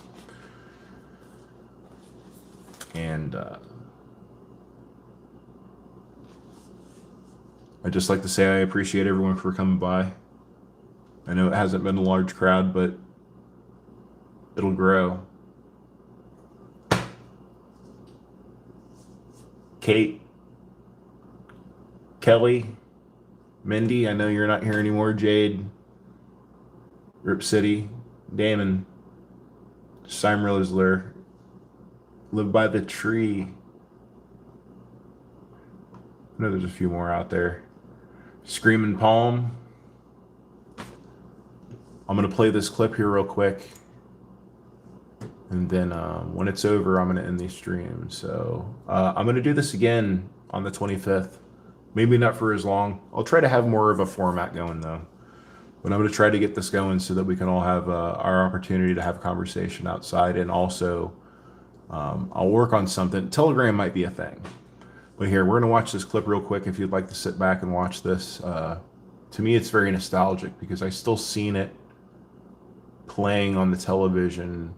And I'd just like to say I appreciate everyone for coming by. I know it hasn't been a large crowd, but it'll grow. Kate, Kelly, Mindy, I know you're not here anymore. Jade, Rip City, Damon, Simon Rosler, Live by the Tree. I know there's a few more out there. Screaming Palm. I'm going to play this clip here real quick. And then when it's over, I'm going to end the stream. So I'm going to do this again on the 25th. Maybe not for as long. I'll try to have more of a format going, though. But I'm going to try to get this going so that we can all have our opportunity to have a conversation outside. And also, I'll work on something. Telegram might be a thing. But here, we're going to watch this clip real quick if you'd like to sit back and watch this. To me, it's very nostalgic because I still seen it playing on the television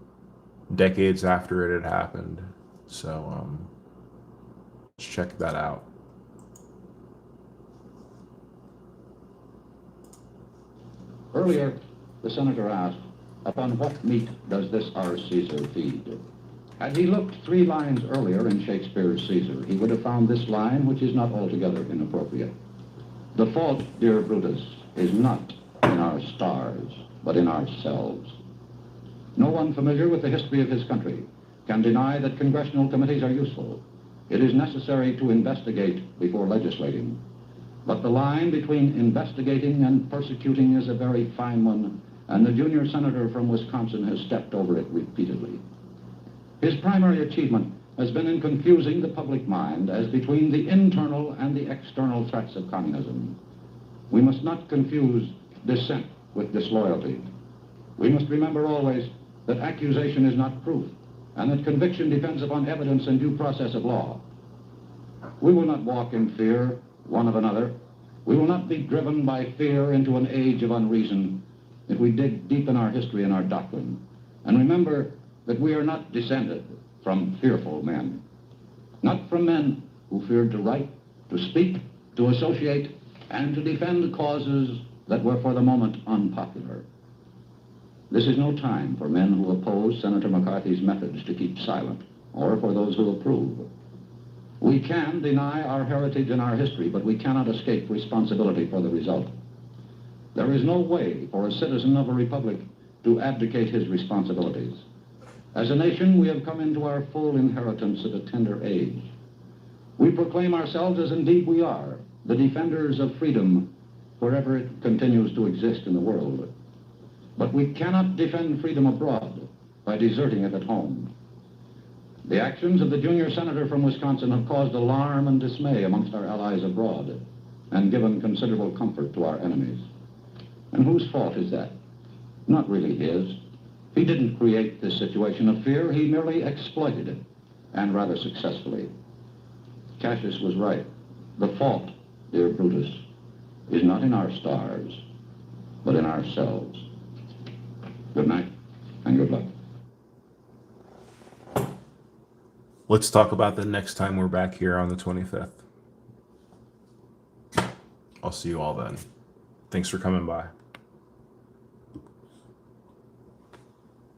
decades after it had happened. So let's check that out. Earlier, the senator asked, upon what meat does this our Caesar feed? Had he looked 3 lines earlier in Shakespeare's Caesar, he would have found this line, which is not altogether inappropriate. The fault, dear Brutus, is not in our stars, but in ourselves. No one familiar with the history of his country can deny that congressional committees are useful. It is necessary to investigate before legislating. But the line between investigating and persecuting is a very fine one, and the junior senator from Wisconsin has stepped over it repeatedly. His primary achievement has been in confusing the public mind as between the internal and the external threats of communism. We must not confuse dissent with disloyalty. We must remember always that accusation is not proof, and that conviction depends upon evidence and due process of law. We will not walk in fear one of another. We will not be driven by fear into an age of unreason if we dig deep in our history and our doctrine. And remember that we are not descended from fearful men, not from men who feared to write, to speak, to associate, and to defend causes that were for the moment unpopular. This is no time for men who oppose Senator McCarthy's methods to keep silent, or for those who approve. We can deny our heritage and our history, but we cannot escape responsibility for the result. There is no way for a citizen of a republic to abdicate his responsibilities. As a nation, we have come into our full inheritance at a tender age. We proclaim ourselves, as indeed we are, the defenders of freedom wherever it continues to exist in the world. But we cannot defend freedom abroad by deserting it at home. The actions of the junior senator from Wisconsin have caused alarm and dismay amongst our allies abroad and given considerable comfort to our enemies. And whose fault is that? Not really his. He didn't create this situation of fear, he merely exploited it, and rather successfully. Cassius was right. The fault, dear Brutus, is not in our stars, but in ourselves. Good night, and good luck. Let's talk about the next time we're back here on the 25th. I'll see you all then. Thanks for coming by.